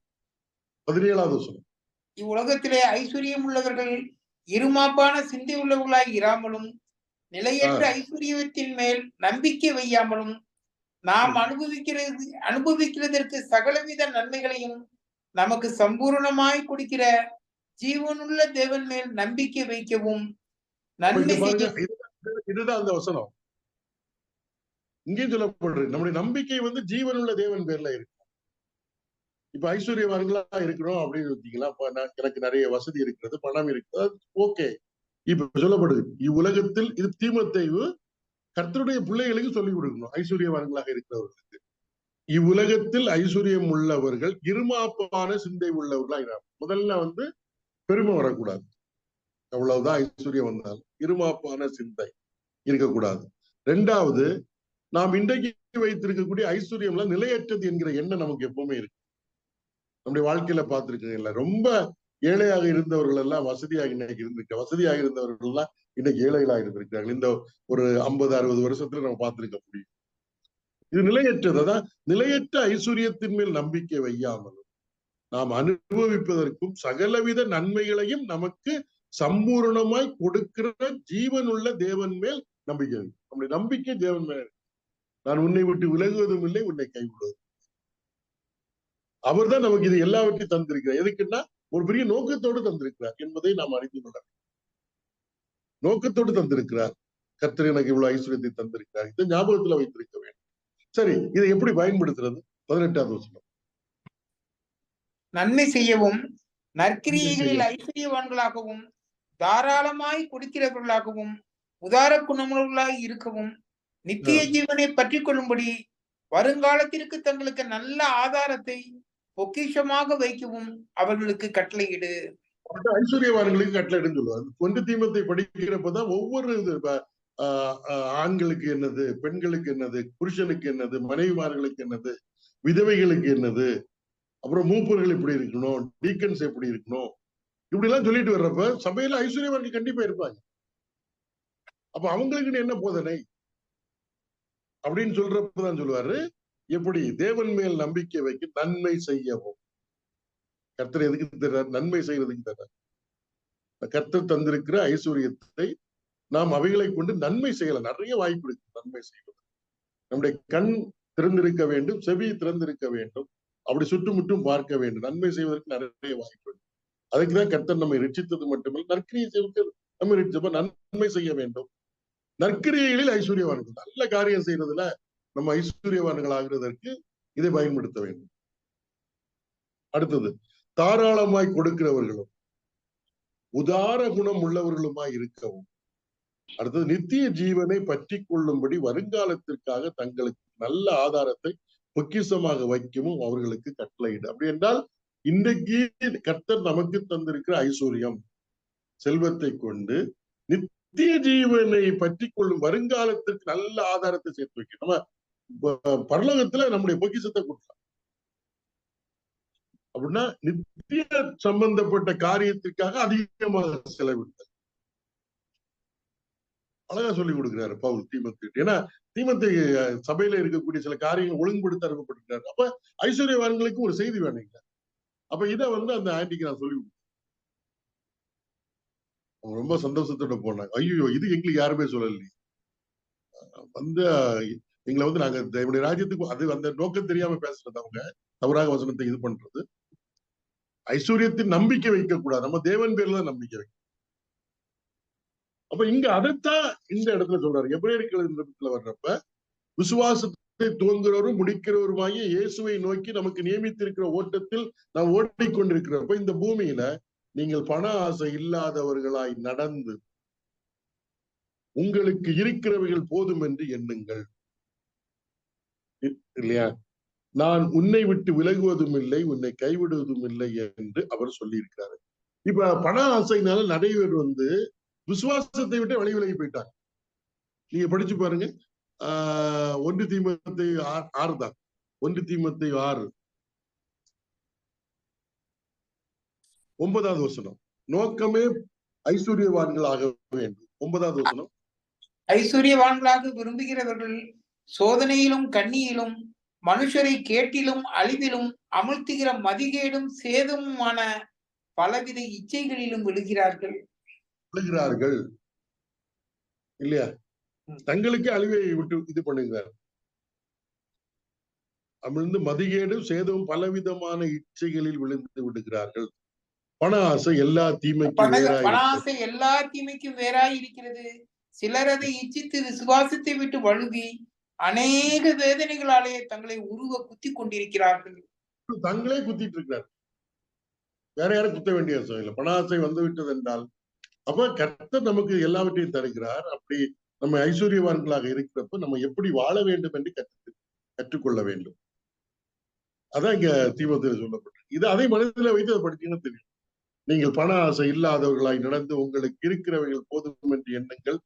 A: 17வது வசனம்.
B: இவ்வுலகத்திலே ஐஸ்வர்யம் உள்ளவர்கள் இருமாப்பான சிந்தை உள்ளவர்களாய் இராமலும், நிலையற்ற ஐஸ்வர்யத்தின் மேல் நம்பிக்கை வையாமலும், நாம் அனுபவிக்கிறதற்கு சகலவித நன்மைகளையும் நமக்கு சம்பூர்ணமாய் கொடுக்கிற ஜீவனுள்ள தேவன் மேல் நம்பிக்கை வைக்கவும் நன்மை.
A: இதுதான் அந்த வசனம். இங்கேயும் சொல்லப்படுறது, நம்முடைய நம்பிக்கை ஜீவனுள்ள தேவன் பேர்ல இருக்கு. இப்ப ஐஸ்வர்யவான்களா இருக்கிறோம் அப்படின்னு வச்சீங்களா, எனக்கு நிறைய வசதி இருக்கிறது, பணம் இருக்கிறது, ஓகே. இப்ப சொல்லப்படுது, இவ்வுலகத்தில், இது தீமோத்தேயு கர்த்தருடைய பிள்ளைகளுக்கு சொல்லிக் கொடுக்கணும், ஐஸ்வர்யவான்களாக இருக்கிறவர்களுக்கு. இவ்வுலகத்தில் ஐஸ்வர்யம் உள்ளவர்கள் இருமாப்பான சிந்தை உள்ளவர்களா. முதல்ல பெருமை வரக்கூடாது, அவ்வளவுதான். ஐஸ்வர்யம் வந்தால் இருமாப்பான சிந்தை இருக்கக்கூடாது. இரண்டாவது, நாம் இன்றைக்கு வைத்திருக்கக்கூடிய ஐஸ்வர்யம்ல நிலையற்றது என்கிற எண்ணம் நமக்கு எப்பவுமே இருக்கு. நம்முடைய வாழ்க்கையில பார்த்திருக்கீங்கல்ல, ரொம்ப ஏழையாக இருந்தவர்கள் எல்லாம் வசதியாக இன்னைக்கு இருந்திருக்க, வசதியாக இருந்தவர்கள் எல்லாம் இன்னைக்கு ஏழைகளாக இருந்திருக்கிறார்கள். இந்த ஒரு 50-60 வருஷத்துல நம்ம பார்த்திருக்க முடியும். இது நிலையற்றது. அதான் நிலையற்ற ஐஸ்வர்யத்தின் மேல் நம்பிக்கை வையாமல் நாம் அனுபவிப்பதற்கும் சகலவித நன்மைகளையும் நமக்கு சம்பூர்ணமாய் கொடுக்கிற ஜீவனுள்ள தேவன் மேல் நம்பிக்கை. நம்முடைய நம்பிக்கை தேவன் மேல். நான் உன்னை விட்டு விலகுவதும் இல்லை, உன்னை கைவிடுவதும். அவர் தான் நமக்கு இது எல்லாவற்றையும் தந்திருக்கிறார். எதுக்குன்னா ஒரு பெரிய நோக்கத்தோடு தந்திருக்கிறார் என்பதை நாம் அறிந்து கொள்ள வேண்டும். நோக்கத்தோடு தந்திருக்கிறார். கர்த்தர் எனக்கு இவ்வளவு ஐஸ்வர்யத்தை தந்திருக்கிறார். இதை ஞாபகத்துல வைத்திருக்க வேண்டும். சரி, இதை எப்படி பயன்படுத்துறது? 18வது வசனம்.
B: நன்மை செய்யவும் நற்கிரியைகளில் ஐஸ்வர்யவான்களாகவும் தாராளமாய் கொடுக்கிறவர்களாகவும் உதார குணமுள்ளவர்களாய் இருக்கவும் நித்திய ஜீவனை பற்றி கொள்ளும்படி வருங்காலத்திற்கு தங்களுக்கு நல்ல ஆதாரத்தை பொக்கிஷமாக வைக்கவும் அவர்களுக்கு கட்டளையிடு.
A: ஐஸ்வர்யவான்களுக்கு கட்டளையிடுன்னு சொல்லுவாங்க. 1 தீமோத்தேயு படிக்கிறப்பதான் ஒவ்வொரு ஆண்களுக்கு என்னது, பெண்களுக்கு என்னது, புருஷனுக்கு என்னது, மனைவிமார்களுக்கு என்னது, விதவைகளுக்கு என்னது, அப்புறம் மூப்பர்கள் எப்படி இருக்கணும், டீக்கன்ஸ் எப்படி இருக்கணும், இப்படி எல்லாம் சொல்லிட்டு வர்றப்ப சபையில ஐஸ்வர்யவான்கள் கண்டிப்பா இருப்பாங்க. அப்ப அவங்களுக்கு என்ன போதனை அப்படின்னு சொல்றப்பதான் சொல்லுவாரு, எப்படி தேவன் மேல் நம்பிக்கை வைக்க நன்மை செய்யவும். கர்த்தர் எதுக்கு தர்றார்? நன்மை செய்யறதுக்கு தர்றார். கர்த்தர் தந்திருக்கிற ஐஸ்வர்யத்தை நாம் அவைகளை கொண்டு நன்மை செய்யலாம். நிறைய வாய்ப்பு இருக்கு நன்மை செய்வது. நம்முடைய கண் திறந்திருக்க வேண்டும், செவி திறந்திருக்க வேண்டும், அப்படி சுற்றுமுற்றும் பார்க்க வேண்டும். நன்மை செய்வதற்கு நிறைய வாய்ப்பு இருக்கு. அதுக்குதான் கர்த்தர் நம்மை ரட்சித்தது மட்டுமில்லை, நற்கிரியை செய்வதற்கு நம்ம ரட்சிப்ப நன்மை செய்ய வேண்டும். நற்கிரியைகளில் ஐஸ்வர்யவான்கள், நல்ல காரியம் செய்யறதுல நம்ம ஐஸ்வர்யவான்கள் ஆகிறதற்கு இதை பயன்படுத்த வேண்டும். அடுத்தது, தாராளமாய் கொடுக்கிறவர்களும் உதார குணம் உள்ளவர்களுமாய் இருக்கவும். அடுத்தது, நித்திய ஜீவனை பற்றி கொள்ளும்படி வருங்காலத்திற்காக தங்களுக்கு நல்ல ஆதாரத்தை பொக்கிஷமாக வைக்கவும் அவர்களுக்கு கட்டளையிடு. அப்படி என்றால் இன்றைக்கு கர்த்தர் நமக்கு தந்திருக்கிற ஐஸ்வர்யம், செல்வத்தை கொண்டு நித்திய ஜீவனை பற்றி கொள்ளும் வருங்காலத்திற்கு நல்ல ஆதாரத்தை சேர்த்து வைக்க. நம்ம பரலோகத்துல நம்முடைய பொக்கிஷத்தை கொடுக்கலாம். அப்படின்னா நித்திய சம்பந்தப்பட்ட காரியத்திற்காக அதிகமாக செலவிடுதல். அழகா சொல்லி கொடுக்கிறாரு பவுல் தீமோத்தேயு. ஏன்னா தீமோத்தேயு சபையில இருக்கக்கூடிய சில காரியங்கள் ஒழுங்குபடுத்த அனுப்பப்பட்டிருக்காரு. அப்ப ஐஸ்வர்யவான்களுக்கு ஒரு செய்தி வேணுங்க. அப்ப இதை அந்த ஆண்டிக்கு நான் சொல்லி கொடுத்தேன். அவங்க ரொம்ப சந்தோஷத்தோட போனாங்க. ஐயோ, இது எங்களுக்கு யாருமே சொல்லலையே. எங்களை நாங்க என்னுடைய ராஜ்யத்துக்கு அது அந்த நோக்கம் தெரியாம பேசுறது, அவங்க தவறாக வசனத்தை இது பண்றது. ஐஸ்வர்யத்தின் நம்பிக்கை வைக்க கூடாது, நம்ம தேவன் பேர்ல தான் நம்பிக்கை வைக்க. அப்ப இங்க அதைத்தான் இந்த இடத்துல சொல்றாரு. எபிரேயர்கள் வர்றப்ப விசுவாசத்தை துவங்குறவரும் முடிக்கிறவருமாகிய இயேசுவை நோக்கி நமக்கு நியமித்திருக்கிற ஓட்டத்தில் நாம் ஓடிக்கொண்டிருக்கிறப்ப இந்த பூமியில நீங்கள் பண ஆசை இல்லாதவர்களாய் நடந்து உங்களுக்கு இருக்கிறவைகள் போதும் என்று எண்ணுங்கள். இல்லையா? நான் உன்னை விட்டு விலகுவதும் இல்லை, உன்னை கைவிடுவதும் இல்லை என்று அவர் சொல்லி இருக்கிறாரு. இப்ப பண ஆசைனால நிறைய பேர் விசுவாசத்தை விட்டு விலகி போயிட்டாங்க. நீங்க படிச்சு பாருங்க. 1 தீமோத்தேயு 6 தான். 1 தீமோத்தேயு 6 9வது வசனம். நோக்கமே ஐஸ்வர்யவான்களாக வேண்டும். 9வது வசனம்.
B: ஐஸ்வர்யவான்களாக விரும்புகிறவர்கள் சோதனையிலும் கண்ணியிலும் மனுஷரை கேட்டிலும் அழிவிலும் அமிழ்த்துகிற மதிகேடும் சேதமுமான பலவித இச்சைகளிலும் விழுகிறார்கள்
A: இல்லையா? தங்களுக்கு அழிவை விட்டு இது பண்ணுகிறார். அமிழ்ந்து மதிகேடும் சேதமும் பலவிதமான இச்சைகளில் விழுந்து விடுகிறார்கள். பண ஆசை எல்லா தீமைக்கும்
B: வேறாய் இருக்கிறது. சிலர் அதை இச்சித்து விசுவாசத்தை விட்டு வழுவி அநேக வேதனைகளாலே தங்களை உருவ குத்தி கொண்டிருக்கிறார்கள்.
A: தங்களே குத்திட்டு இருக்கிறார், வேற யாரும் குத்த வேண்டிய அவசியம் இல்லை. பண ஆசை வந்து விட்டது என்றால் அப்ப கர்த்தர் நமக்கு எல்லாவற்றையும் தருகிறார். அப்படி நம்ம ஐஸ்வர்யவான்களாக இருக்கிறப்ப நம்ம எப்படி வாழ வேண்டும் என்று கற்றுக்கொள்ள வேண்டும். அதான் இங்க தீமோத்தேயுல சொல்லப்பட்டிருக்கு. இது அதை மனதில் வைத்து அதை படிச்சீங்கன்னா தெரியும். நீங்கள் பண ஆசை இல்லாதவர்களாய் நடந்து உங்களுக்கு இருக்கிறவைகள் போதும் என்று எண்ணுங்கள்.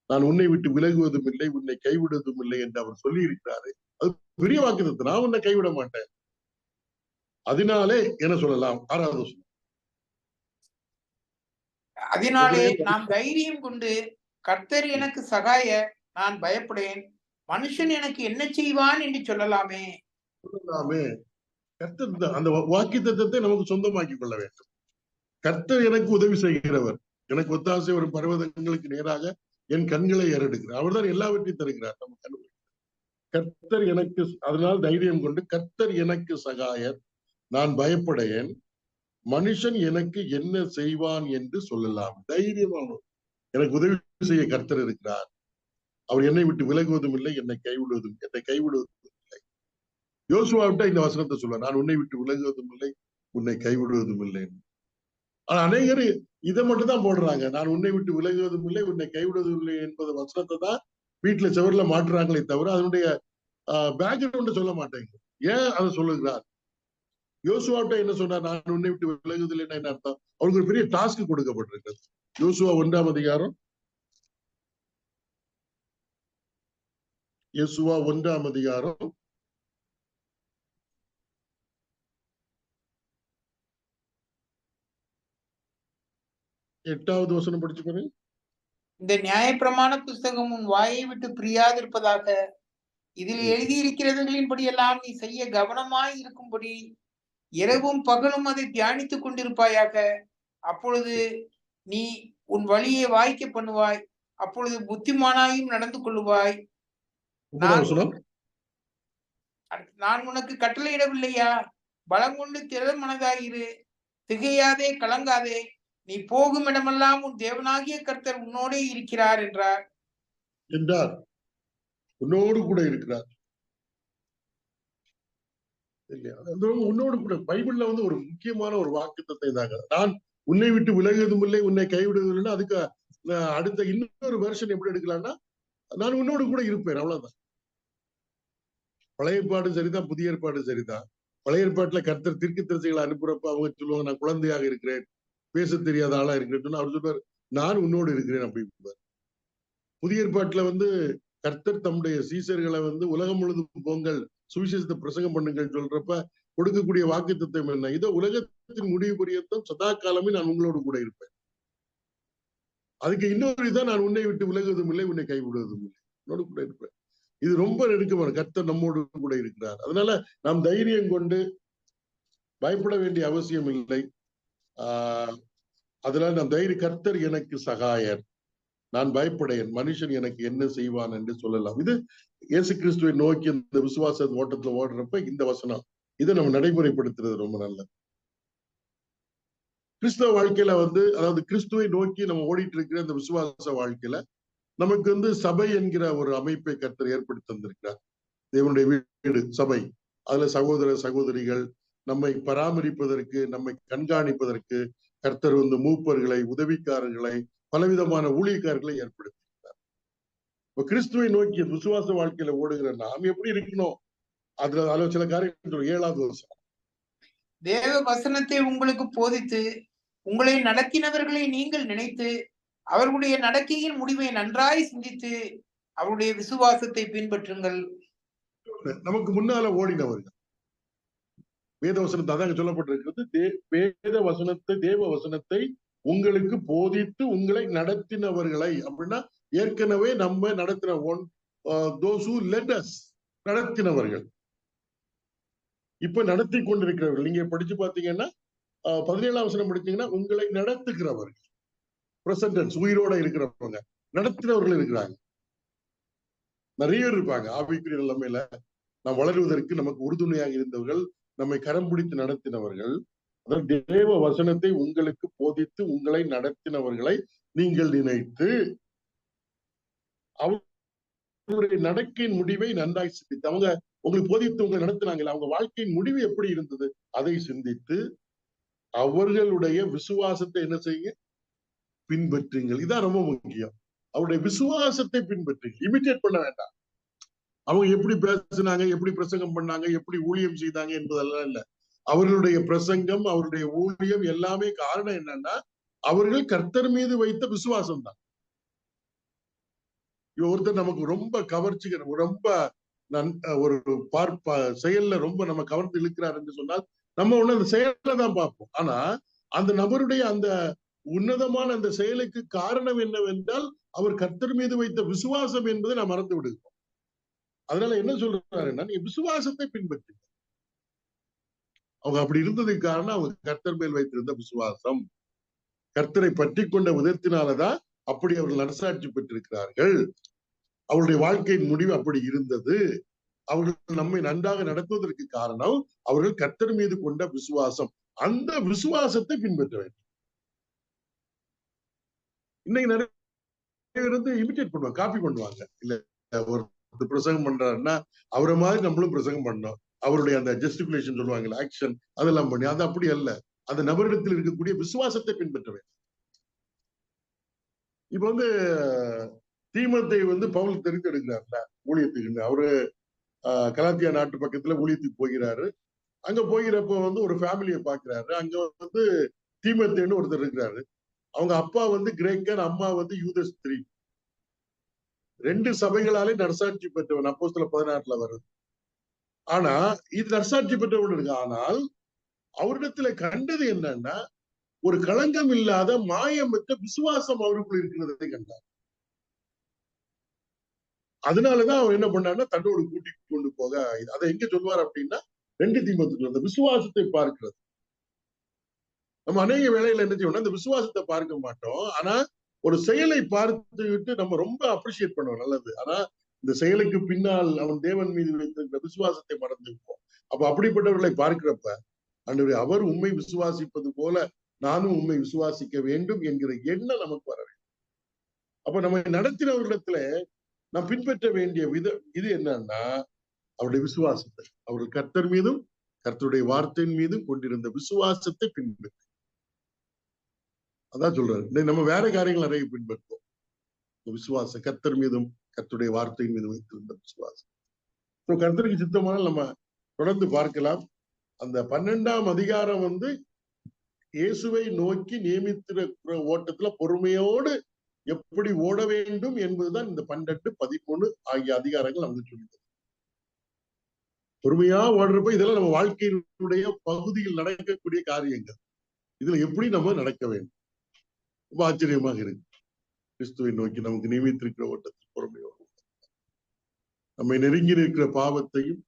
A: நான் உன்னை விட்டு விலகுவதும் இல்லை, உன்னை கைவிடுவதும் இல்லை என்று அவர் சொல்லி இருக்கிறாரு. அது பெரிய வாக்குத்தத்தம். நான் உன்னை கைவிட மாட்டேன். அதனாலே என்ன சொல்லலாம்? 6வது வசனம்.
B: அதனாலே நாம் தைரியம் கொண்டு கர்த்தர் எனக்கு சகாய, நான் பயப்படேன், மனுஷன் எனக்கு என்ன செய்வான் என்று சொல்லலாமே.
A: கர்த்தர் அந்த வாக்குத்தத்தத்தை நமக்கு சொந்தமாக்கி கொள்ள வேண்டும். கர்த்தர் எனக்கு உதவி செய்கிறவர், எனக்கு ஒத்தாசை வரும் பர்வதங்களுக்கு நேராக என் கண்களை ஏறெடுக்கிறார். அவர் தான் எல்லாவற்றையும் தருகிறார் நம்ம கண்களை. கர்த்தர் எனக்கு, அதனால் தைரியம் கொண்டு கர்த்தர் எனக்கு சகாயர், நான் பயப்படேன், மனுஷன் எனக்கு என்ன செய்வான் என்று சொல்லலாம். தைரியமான எனக்கு உதவி செய்ய கர்த்தர் இருக்கிறார். அவர் என்னை விட்டு விலகுவதும் இல்லை, என்னை கைவிடுவதும் இல்லை. யோசுவாவிட்ட இந்த வசனத்தை சொல்ல, நான் உன்னை விட்டு விலகுவதும் இல்லை, உன்னை கைவிடுவதும் இல்லை. ஆனா அநேகர் இதை மட்டும் தான் போடுறாங்க. நான் உன்னை விட்டு விலகுவதும் இல்லை, உன்னை கைவிடுவதும் இல்லை என்பது வசனத்தை தான் வீட்டுல செவர்ல மாற்றுறாங்களே தவிர அதனுடைய பேக்ரவுண்ட் சொல்ல மாட்டேங்க. ஏன் அதை சொல்லுகிறார்? யோசுவாவிட்ட என்ன சொன்னார்? நான் உன்னை விட்டு விலகுவதில்லைன்னா என்ன அர்த்தம்? அவருக்கு ஒரு பெரிய டாஸ்க் கொடுக்கப்பட்டிருக்கிறது. யோசுவா 1ஆம் அதிகாரம், யோசுவா 1ஆம் அதிகாரம் 8வது வசனம் படிச்சு பாருங்க.
B: இந்த நியாயப்பிரமாண புஸ்தகம் உன் வாயை விட்டு பிரியாதிருப்பதாக, இதில் எழுதியிருக்கிறதுகளின்படி எல்லாம் நீ செய்ய கவனமாய் இருக்கும்படி இரவும் பகலும் அதை தியானித்துக் கொண்டிருப்பாயாக. அப்பொழுது நீ உன் வழியை வாய்க்க பண்ணுவாய், அப்பொழுது புத்திமானாயும் நடந்து கொள்ளுவாய். நான் உனக்கு கட்டளையிடவில்லையா? பலம் கொண்டு திறன் மனதாயிரு, திகையாதே, கலங்காதே, நீ போகும் இடமெல்லாம் உன் தேவனாகிய கர்த்தர் உன்னோடே இருக்கிறார் என்றார்.
A: உன்னோடு கூட இருக்கிறார். உன்னோடு கூட பைபிள்ல வந்து ஒரு முக்கியமான ஒரு வாக்குத்தத்தை தாங்க. நான் உன்னை விட்டு விலகுவதும் இல்லை, உன்னை கைவிடுவதும் இல்லை. அதுக்கு அடுத்த இன்னொரு வெர்ஷன் எப்படி எடுக்கலாம்னா, நான் உன்னோடு கூட இருப்பேன், அவ்வளவுதான். பழைய ஏற்பாடும் சரிதான், புதிய ஏற்பாடும் சரிதான். பழைய ஏற்பாட்டுல கர்த்தர் தீர்க்கதரிசிகளை அனுப்புறப்ப அவங்க சொல்லுவாங்க, நான் குழந்தையாக இருக்கிறேன், பேச தெரியாத ஆளா இருக்கிறேன். அவர் சொல்றாரு, நான் உன்னோடு இருக்கிறேன் அப்படின்னு. புதிய ஏற்பாட்டுல வந்து கர்த்தர் தம்முடைய சீசர்களை வந்து உலகம் முழுதும் போங்கள், சுவிசேஷத்தை பிரசங்கம் பண்ணுங்கள் சொல்றப்ப கொடுக்கக்கூடிய வாக்குத்தத்தம் என்ன? இதோ உலகத்தின் முடிவு பரியந்தம் சதா காலமே நான் உங்களோடு கூட இருப்பேன். அதுக்கு இன்னொரு இதான், நான் உன்னை விட்டு விலகுவதும் இல்லை, உன்னை கைவிடுவதும் இல்லை, உன்னோடு கூட இருப்பேன். இது ரொம்ப நெருக்கமான, கர்த்தர் நம்மோடு கூட இருக்கிறார். அதனால நாம் தைரியம் கொண்டு பயப்பட வேண்டிய அவசியம் இல்லை. அதனால நாம் கர்த்தர் எனக்கு சகாயர், நான் பயப்படேன், மனுஷன் எனக்கு என்ன செய்வான் என்று சொல்லலாம். இது இயேசு கிறிஸ்துவை நோக்கி இந்த விசுவாச ஓட்டத்துல ஓடுறப்ப இந்த வசனம் இதை நம்ம நடைமுறைப்படுத்துறது ரொம்ப நல்லது. கிறிஸ்தவ வாழ்க்கையில வந்து, அதாவது கிறிஸ்துவை நோக்கி நம்ம ஓடிட்டு இருக்கிற இந்த விசுவாச வாழ்க்கையில நமக்கு வந்து சபை என்கிற ஒரு அமைப்பை கர்த்தர் ஏற்படுத்தி தந்திருக்கிறார். தேவனுடைய வீடு சபை. அதுல சகோதர சகோதரிகள் நம்மை பராமரிப்பதற்கு, நம்மை கண்காணிப்பதற்கு கர்த்தர் வந்து மூப்பர்களை, உதவிக்காரர்களை, பலவிதமான ஊழியக்காரர்களை ஏற்படுத்தியிருக்கிறார். இப்ப கிறிஸ்துவை நோக்கி விசுவாச வாழ்க்கையில ஓடுகிற நாம் எப்படி இருக்கணும்? அதுல சில காரியங்கள் 7வது வசனம்.
B: தேவ வசனத்தை உங்களுக்கு போதித்து உங்களை நடத்தினவர்களை நீங்கள் நினைத்து அவர்களுடைய நடக்கையின் முடிவை நன்றாய் சிந்தித்து அவருடைய விசுவாசத்தை பின்பற்றுங்கள்.
A: நமக்கு முன்னால ஓடினவர்கள் வேத வசனத்தை அதாங்க சொல்லப்பட்டிருக்கிறது. வேத வசனத்தை, தேவ வசனத்தை உங்களுக்கு போதித்து உங்களை நடத்தினவர்களை அப்படின்னா ஏற்கனவே நம்ம நடத்தின நடத்தினவர்கள், இப்ப நடத்தி கொண்டிருக்கிறவர்கள். நீங்க படிச்சு பாத்தீங்கன்னா 17ஆம் வசனம் படிச்சீங்கன்னா உங்களை நடத்துகிறவர்கள், பிரசன்டென்ஸ், உயிரோட இருக்கிறவங்க, நடத்தினவர்கள் இருக்கிறாங்க. நிறைய இருப்பாங்க. ஆவிக்குரிய நிலைமையில நாம் வளருவதற்கு நமக்கு உறுதுணையாக இருந்தவர்கள், நம்மை கரம் பிடித்து நடத்தினவர்கள். அதாவது தேவ வசனத்தை உங்களுக்கு போதித்து உங்களை நடத்தினவர்களை நீங்கள் நினைத்து அவர்களுடைய நடக்கையின் முடிவை நன்றாய் சிந்தித்து, அவங்க உங்களுக்கு போதித்து உங்களை நடத்தினாங்க, அவங்க வாழ்க்கையின் முடிவு எப்படி இருந்தது அதை சிந்தித்து அவர்களுடைய விசுவாசத்தை என்ன செய்யுங்க? பின்பற்றுங்கள். இதான் ரொம்ப முக்கியம். அவருடைய விசுவாசத்தை பின்பற்றுங்கள். இமிட்டேட் பண்ண வேண்டாம். அவங்க எப்படி பேசினாங்க, எப்படி பிரசங்கம் பண்ணாங்க, எப்படி ஊழியம் செய்தாங்க என்பதெல்லாம் இல்ல. அவர்களுடைய பிரசங்கம், அவருடைய ஊழியம் எல்லாமே காரணம் என்னன்னா அவர்கள் கர்த்தர் மீது வைத்த விசுவாசம் தான். ஒருத்தர் நமக்கு ரொம்ப கவர்ச்சிகர, ரொம்ப ஒரு செயல்ல ரொம்ப நம்ம கவர்ந்து இழுக்கிறார் என்று சொன்னால் நம்ம ஒண்ணு அந்த செயலை தான் பார்ப்போம். ஆனா அந்த நபருடைய அந்த உன்னதமான அந்த செயலுக்கு காரணம் என்னவென்றால் அவர் கர்த்தர் மீது வைத்த விசுவாசம் என்பதை நாம் மறந்து விடுகிறோம். அதனால என்ன சொல்றாருன்னா, நீ விசுவாசத்தை பின்பற்று. அவங்க அப்படி இருந்ததுக்கு காரணம் அவங்க கர்த்தர் மேல் வைத்திருந்த விசுவாசம். கர்த்தரை பற்றி கொண்ட விதத்தினாலதான் அப்படி அவர்கள் நற்சாட்சி பெற்றிருக்கிறார்கள். அவருடைய வாழ்க்கையின் முடிவு அப்படி இருந்தது. அவர்கள் நம்மை நன்றாக நடத்துவதற்கு காரணம் அவர்கள் கர்த்தர் மீது கொண்ட விசுவாசம். அந்த விசுவாசத்தை பின்பற்ற வேண்டும். இன்னைக்கு நிறைய பேர் வந்து இமிட்டேட் பண்ணுவாங்க, காப்பி பண்ணுவாங்க. இல்ல, ஒரு பிரசங்கம் பண்றாருன்னா அவரை மாதிரி நம்மளும் பிரசங்கம் பண்ணோம். அவருடைய அந்த ஜெஸ்டிகுலேஷன் சொல்லுவாங்கல்ல, ஆக்ஷன், அதெல்லாம் பண்ணி, அது அப்படி அல்ல. அந்த நபரிடத்தில் இருக்கக்கூடிய விசுவாசத்தை பின்பற்ற வேண்டும். இப்ப வந்து தீமத்தை வந்து பவுல் தெரிந்தெடுக்கிறார்ல ஊழியத்துக்கு. அவரு கலாத்தியா நாட்டு பக்கத்துல ஊழியத்துக்கு போகிறாரு. அங்க போகிறப்ப வந்து ஒரு ஃபேமிலியை பாக்குறாரு. அங்க வந்து தீமத்தேன்னு ஒருத்தர் இருக்கிறாரு. அவங்க அப்பா வந்து கிரேக்கர், அம்மா வந்து யூத ஸ்திரீ. 2 சபைகளாலே நற்சாட்சி பெற்றவன். அப்போஸ்தல 16 வருது. ஆனா இது நற்சாட்சி பெற்றவன் இருக்கு. ஆனால் அவரிடத்துல கண்டது என்னன்னா, ஒரு களங்கம் இல்லாத மாயமற்ற விசுவாசம் அவருக்குள் இருக்கிறதை கண்டார். அதனாலதான் அவன் என்ன பண்ணான்னா தன்னோடு கூட்டிக் கொண்டு போக, அதை எங்க சொல்வார் அப்படின்னா 2 தீமோத்தேயு, அந்த விசுவாசத்தை பார்க்கிறது. நம்ம அநேக வேளையில என்ன செய்வோம்னா அந்த விசுவாசத்தை பார்க்க மாட்டோம். ஆனா ஒரு செயலை பார்த்துவிட்டு நம்ம ரொம்ப அப்ரிஷியேட் பண்ணுவோம், நல்லது. ஆனா இந்த செயலுக்கு பின்னால் அவன் தேவன் மீது வைத்திருக்கிற விசுவாசத்தை மறந்துவிப்போம். அப்ப அப்படிப்பட்டவர்களை பார்க்கிறப்ப ஆண்டவரே, அவர் உண்மை விசுவாசிப்பது போல நானும் உண்மை விசுவாசிக்க வேண்டும் என்கிற எண்ணம் நமக்கு வர வேண்டும். அப்ப நம்ம நடத்தினவர்களிடத்துல நாம் பின்பற்ற வேண்டிய இது என்னன்னா, அவருடைய விசுவாசத்தை, அவர்கள் கர்த்தர் மீதும் கர்த்தருடைய வார்த்தையின் மீதும் கொண்டிருந்த விசுவாசத்தை பின்பற்ற. அதான் சொல்றாரு. நம்ம வேற காரியங்கள் நிறைய பின்பற்றுவோம். விசுவாசம், கர்த்தர் மீதும் கர்த்தருடைய வார்த்தையின் மீதும் வைத்திருந்த விசுவாசம். கர்த்தருக்கு சித்தமான நம்ம தொடர்ந்து பார்க்கலாம். அந்த 12ஆம் அதிகாரம் வந்து இயேசுவை நோக்கி நியமித்திருக்கிற ஓட்டத்துல பொறுமையோடு எப்படி ஓட வேண்டும் என்பதுதான் இந்த 12, 13 ஆகிய அதிகாரங்கள் நமக்கு சொல்லுது. பொறுமையா ஓடுறப்ப இதெல்லாம் நம்ம வாழ்க்கையினுடைய பகுதியில் நடக்கக்கூடிய காரியங்கள். இதுல எப்படி நம்ம நடக்க வேண்டும், ரொம்ப ஆச்சரியமாக இருக்கு. கிறிஸ்துவை நோக்கி நமக்கு நியமித்திருக்கிற ஓட்டத்தில் பொறுமையோடு நம்மை நெருங்கி இருக்கிற பாவத்தையும்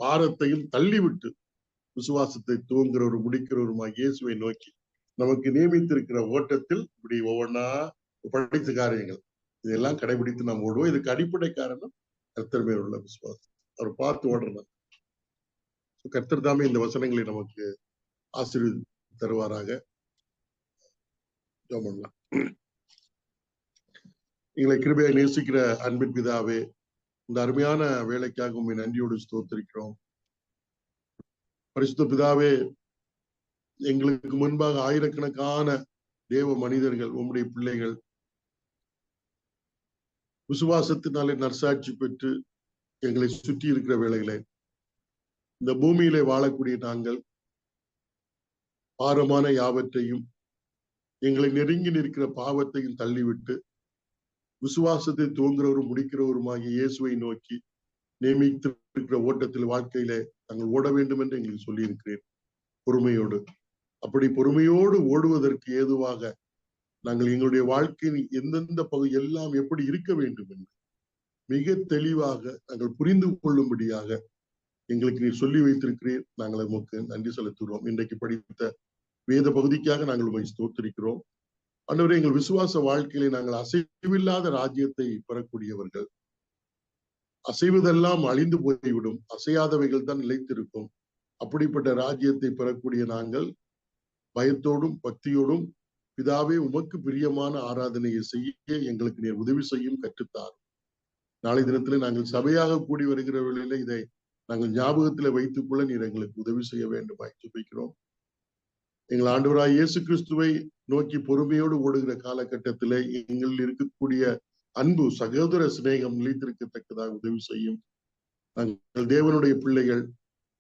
A: பாரத்தையும் தள்ளிவிட்டு விசுவாசத்தை துவங்குறவரு முடிக்கிறவருமா இயேசுவை நோக்கி நமக்கு நியமித்திருக்கிற ஓட்டத்தில் இப்படி ஒவ்வொன்னா படித்த காரியங்கள் இதெல்லாம் கடைபிடித்து நாம் ஓடுவோம். இதுக்கு அடிப்படை காரணம் கர்த்தர் மேல் உள்ள விசுவாசம். அவர் பார்த்து ஓடுறோம். கர்த்தர் தாமே இந்த வசனங்களை நமக்கு ஆசீர்வதி தருவாராக. ஜெபம் பண்ணலாம். எங்களை கிருபையை நேசிக்கிற அன்பின் பிதாவே, இந்த அருமையான வேலைக்காக உண்மை நன்றியோடு ஸ்தோத்திரிக்கிறோம். பரிசுத்த பிதாவே, எங்களுக்கு முன்பாக ஆயிரக்கணக்கான தேவ மனிதர்கள், உம்முடைய பிள்ளைகள் விசுவாசத்தினாலே நற்சாட்சி பெற்று எங்களை சுற்றி இருக்கிற வேளையிலே, இந்த பூமியிலே வாழக்கூடிய நாங்கள் பாரமான யாவற்றையும் எங்களை நெருங்கி நிற்கிற பாவத்தையும் தள்ளிவிட்டு விசுவாசத்தை துவங்குறவரும் முடிக்கிறவருமாகிய இயேசுவை நோக்கி நியமித்திருக்கிற ஓட்டத்தில் வாழ்க்கையில நாங்கள் ஓட வேண்டும் என்று எங்களுக்கு சொல்லி இருக்கிறேன். பொறுமையோடு, அப்படி பொறுமையோடு ஓடுவதற்கு ஏதுவாக நாங்கள் எங்களுடைய வாழ்க்கையின் எந்தெந்த பகுதி எல்லாம் எப்படி இருக்க வேண்டும் என்று மிக தெளிவாக நாங்கள் புரிந்து கொள்ளும்படியாக எங்களுக்கு நீர் சொல்லி வைத்திருக்கிறீர். நாங்கள் உமக்கு நன்றி செலுத்துகிறோம். இன்றைக்கு படித்த வேத பகுதிக்காக நாங்கள் உண்மை ஸ்தோத்திரிக்கிறோம். ஆண்டவரே, எங்கள் விசுவாச வாழ்க்கையிலே நாங்கள் அசைவில்லாத ராஜ்யத்தை பெறக்கூடியவர்கள். அசைவதெல்லாம் அழிந்து போய்விடும், அசையாதவைகள் தான் நிலைத்திருக்கும். அப்படிப்பட்ட ராஜ்யத்தை பெறக்கூடிய நாங்கள் பயத்தோடும் பக்தியோடும் பிதாவே உமக்கு பிரியமான ஆராதனையை செய்ய எங்களுக்கு நீர் உதவி செய்யும் கற்றுத்தார். நாளை தினத்திலே நாங்கள் சபையாக கூடி வருகிறவர்களிலே இதை நாங்கள் ஞாபகத்துல வைத்துக் கொள்ள நீர் எங்களுக்கு உதவி செய்ய வேண்டுமாய் ஜெபிக்கிறோம். எங்கள் ஆண்டவராய் இயேசு கிறிஸ்துவை நோக்கி பொறுமையோடு ஓடுகிற காலகட்டத்திலே எங்களில் இருக்கக்கூடிய அன்பு சகோதர சிநேகம் நிலைத்திருக்கத்தக்கதாக உதவி செய்யும். நாங்கள் தேவனுடைய பிள்ளைகள்,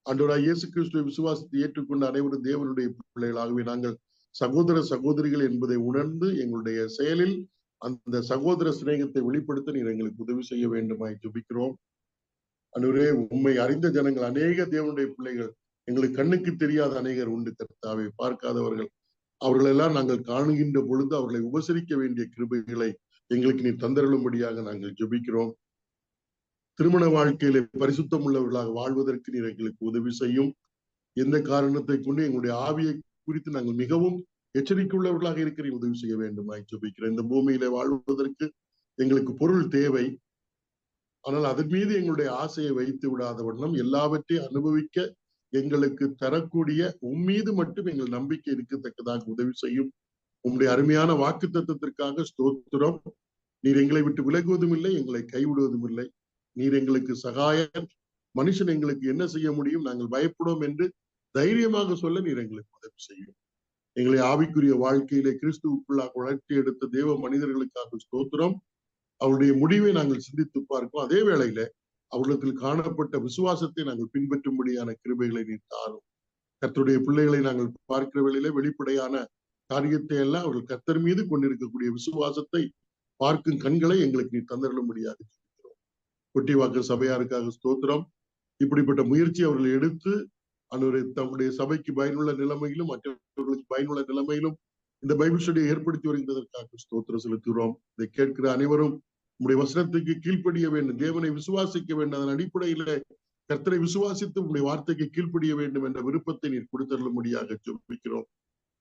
A: ஆண்டவராகிய இயேசு கிறிஸ்துவை விசுவாசத்தை ஏற்றுக்கொண்ட அனைவரும் தேவனுடைய பிள்ளைகளாகவே நாங்கள் சகோதர சகோதரிகள் என்பதை உணர்ந்து எங்களுடைய செயலில் அந்த சகோதர சிநேகத்தை வெளிப்படுத்த நீர் எங்களுக்கு உதவி செய்ய வேண்டுமாய் ஜெபிக்கிறோம். ஆண்டவரே, உம்மை அறிந்த ஜனங்கள் அநேக தேவனுடைய பிள்ளைகள், எங்களுக்கு கண்ணுக்கு தெரியாத அநேகர் உண்டு கர்த்தாவே, பார்க்காதவர்கள். அவர்களெல்லாம் நாங்கள் காணுகின்ற பொழுது அவர்களை உபசரிக்க வேண்டிய கிருபைகளை எங்களுக்கு நீர் தந்தருளும்படியாக நாங்கள் ஜெபிக்கிறோம். திருமண வாழ்க்கையில பரிசுத்தம் உள்ளவர்களாக வாழ்வதற்கு நீர் எங்களுக்கு உதவி செய்யும். எந்த காரணத்தை கொண்டு எங்களுடைய ஆவியை குறித்து நாங்கள் மிகவும் எச்சரிக்கை உள்ளவர்களாக இருக்கிற உதவி செய்ய வேண்டுமாய் ஜெபிக்கிறேன். இந்த பூமியில வாழ்வதற்கு எங்களுக்கு பொருள் தேவை. ஆனால் அதன் மீது எங்களுடைய ஆசையை வைத்து விடாத வண்ணம் எல்லாவற்றையும் அனுபவிக்க எங்களுக்கு தரக்கூடிய உம்மீது மட்டும் எங்கள் நம்பிக்கை இருக்கத்தக்கதாக உதவி செய்யும். உம்முடைய அருமையான வாக்கு தத்தத்திற்காக ஸ்தோத்திரம். நீர் எங்களை விட்டு விலகுவதும் இல்லை, எங்களை கைவிடுவதும் இல்லை. நீர் எங்களுக்கு சகாயம். மனுஷன் எங்களுக்கு என்ன செய்ய முடியும், நாங்கள் பயப்படும் என்று தைரியமாக சொல்ல நீர் எங்களுக்கு உதவி செய்யும். எங்களை ஆவிக்குரிய வாழ்க்கையிலே கிறிஸ்துவுக்குள்ளாக வளர்ச்சி எடுத்த தேவ மனிதர்களுக்காக ஸ்தோத்திரம். அவருடைய முடிவை நாங்கள் சிந்தித்து பார்க்கிறோம். அதே வேளையில அவர்களுக்கு காணப்பட்ட விசுவாசத்தை நாங்கள் பின்பற்றும்படியான கிருபைகளை நீர் தாரும். கர்த்தருடைய பிள்ளைகளை நாங்கள் பார்க்கிற வேளையில வெளிப்படையான காரியத்தை எல்லாம் அவர்கள் கர்த்தர் மீது கொண்டிருக்கக்கூடிய விசுவாசத்தை பார்க்கும் கண்களை எங்களுக்கு நீர் தந்தருளும்படியாக ஜெபிக்கிறோம். கொட்டிவாக்க சபையாருக்காக ஸ்தோத்திரம். இப்படிப்பட்ட முயற்சி அவர்கள் எடுத்து தங்களுடைய சபைக்கு பயனுள்ள நிலைமையிலும் மற்றவர்களுக்கு பயனுள்ள நிலைமையிலும் இந்த பைபிள் ஸ்டடியை ஏற்படுத்தி வருகின்றதற்காக ஸ்தோத்திரம் செலுத்துகிறோம். இதை கேட்கிற அனைவரும் உங்களுடைய வசனத்துக்கு கீழ்ப்படிய வேண்டும், தேவனை விசுவாசிக்க வேண்டும். அதன் அடிப்படையில கர்த்தரை விசுவாசித்து உங்களுடைய வார்த்தைக்கு கீழ்ப்படிய வேண்டும் என்ற விருப்பத்தை நீர் கொடுத்தருளும்படியாக ஜெபிக்கிறோம்.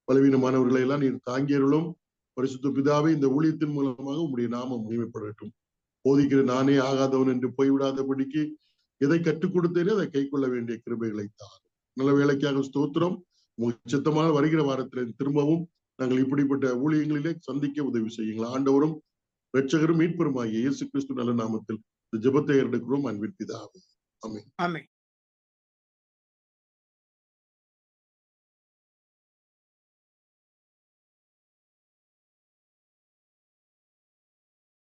A: பலவீனமானவர்களை எல்லாம் நீர் தாங்கியருளும். பரிசுத்த பிதாவே, இந்த ஊழியத்தின் மூலமாக உங்களுடைய நாமம் மகிமைப்படட்டும். போதிக்கிற நானே ஆகாதவன் என்று போய்விடாதபடிக்கு எதை கற்றுக் கொடுத்தேனே அதை கை கொள்ள வேண்டிய கிருபைகளை தான். நல்ல வேலைக்காக ஸ்தோத்திரம். உங்களுக்கு சித்தமான வருகிற வாரத்தில் திரும்பவும் நாங்கள் இப்படிப்பட்ட ஊழியங்களிலே சந்திக்க உதவி செய்யுங்கள். ஆண்டவரும் இரட்சகரும் மீட்பெருமாகிய இயேசு கிறிஸ்து நல்ல நாமத்தில் இந்த ஜெபத்தை எடுக்கிறோம் அன்பின் பிதாவே. ஆமென்.
B: ஆமென்.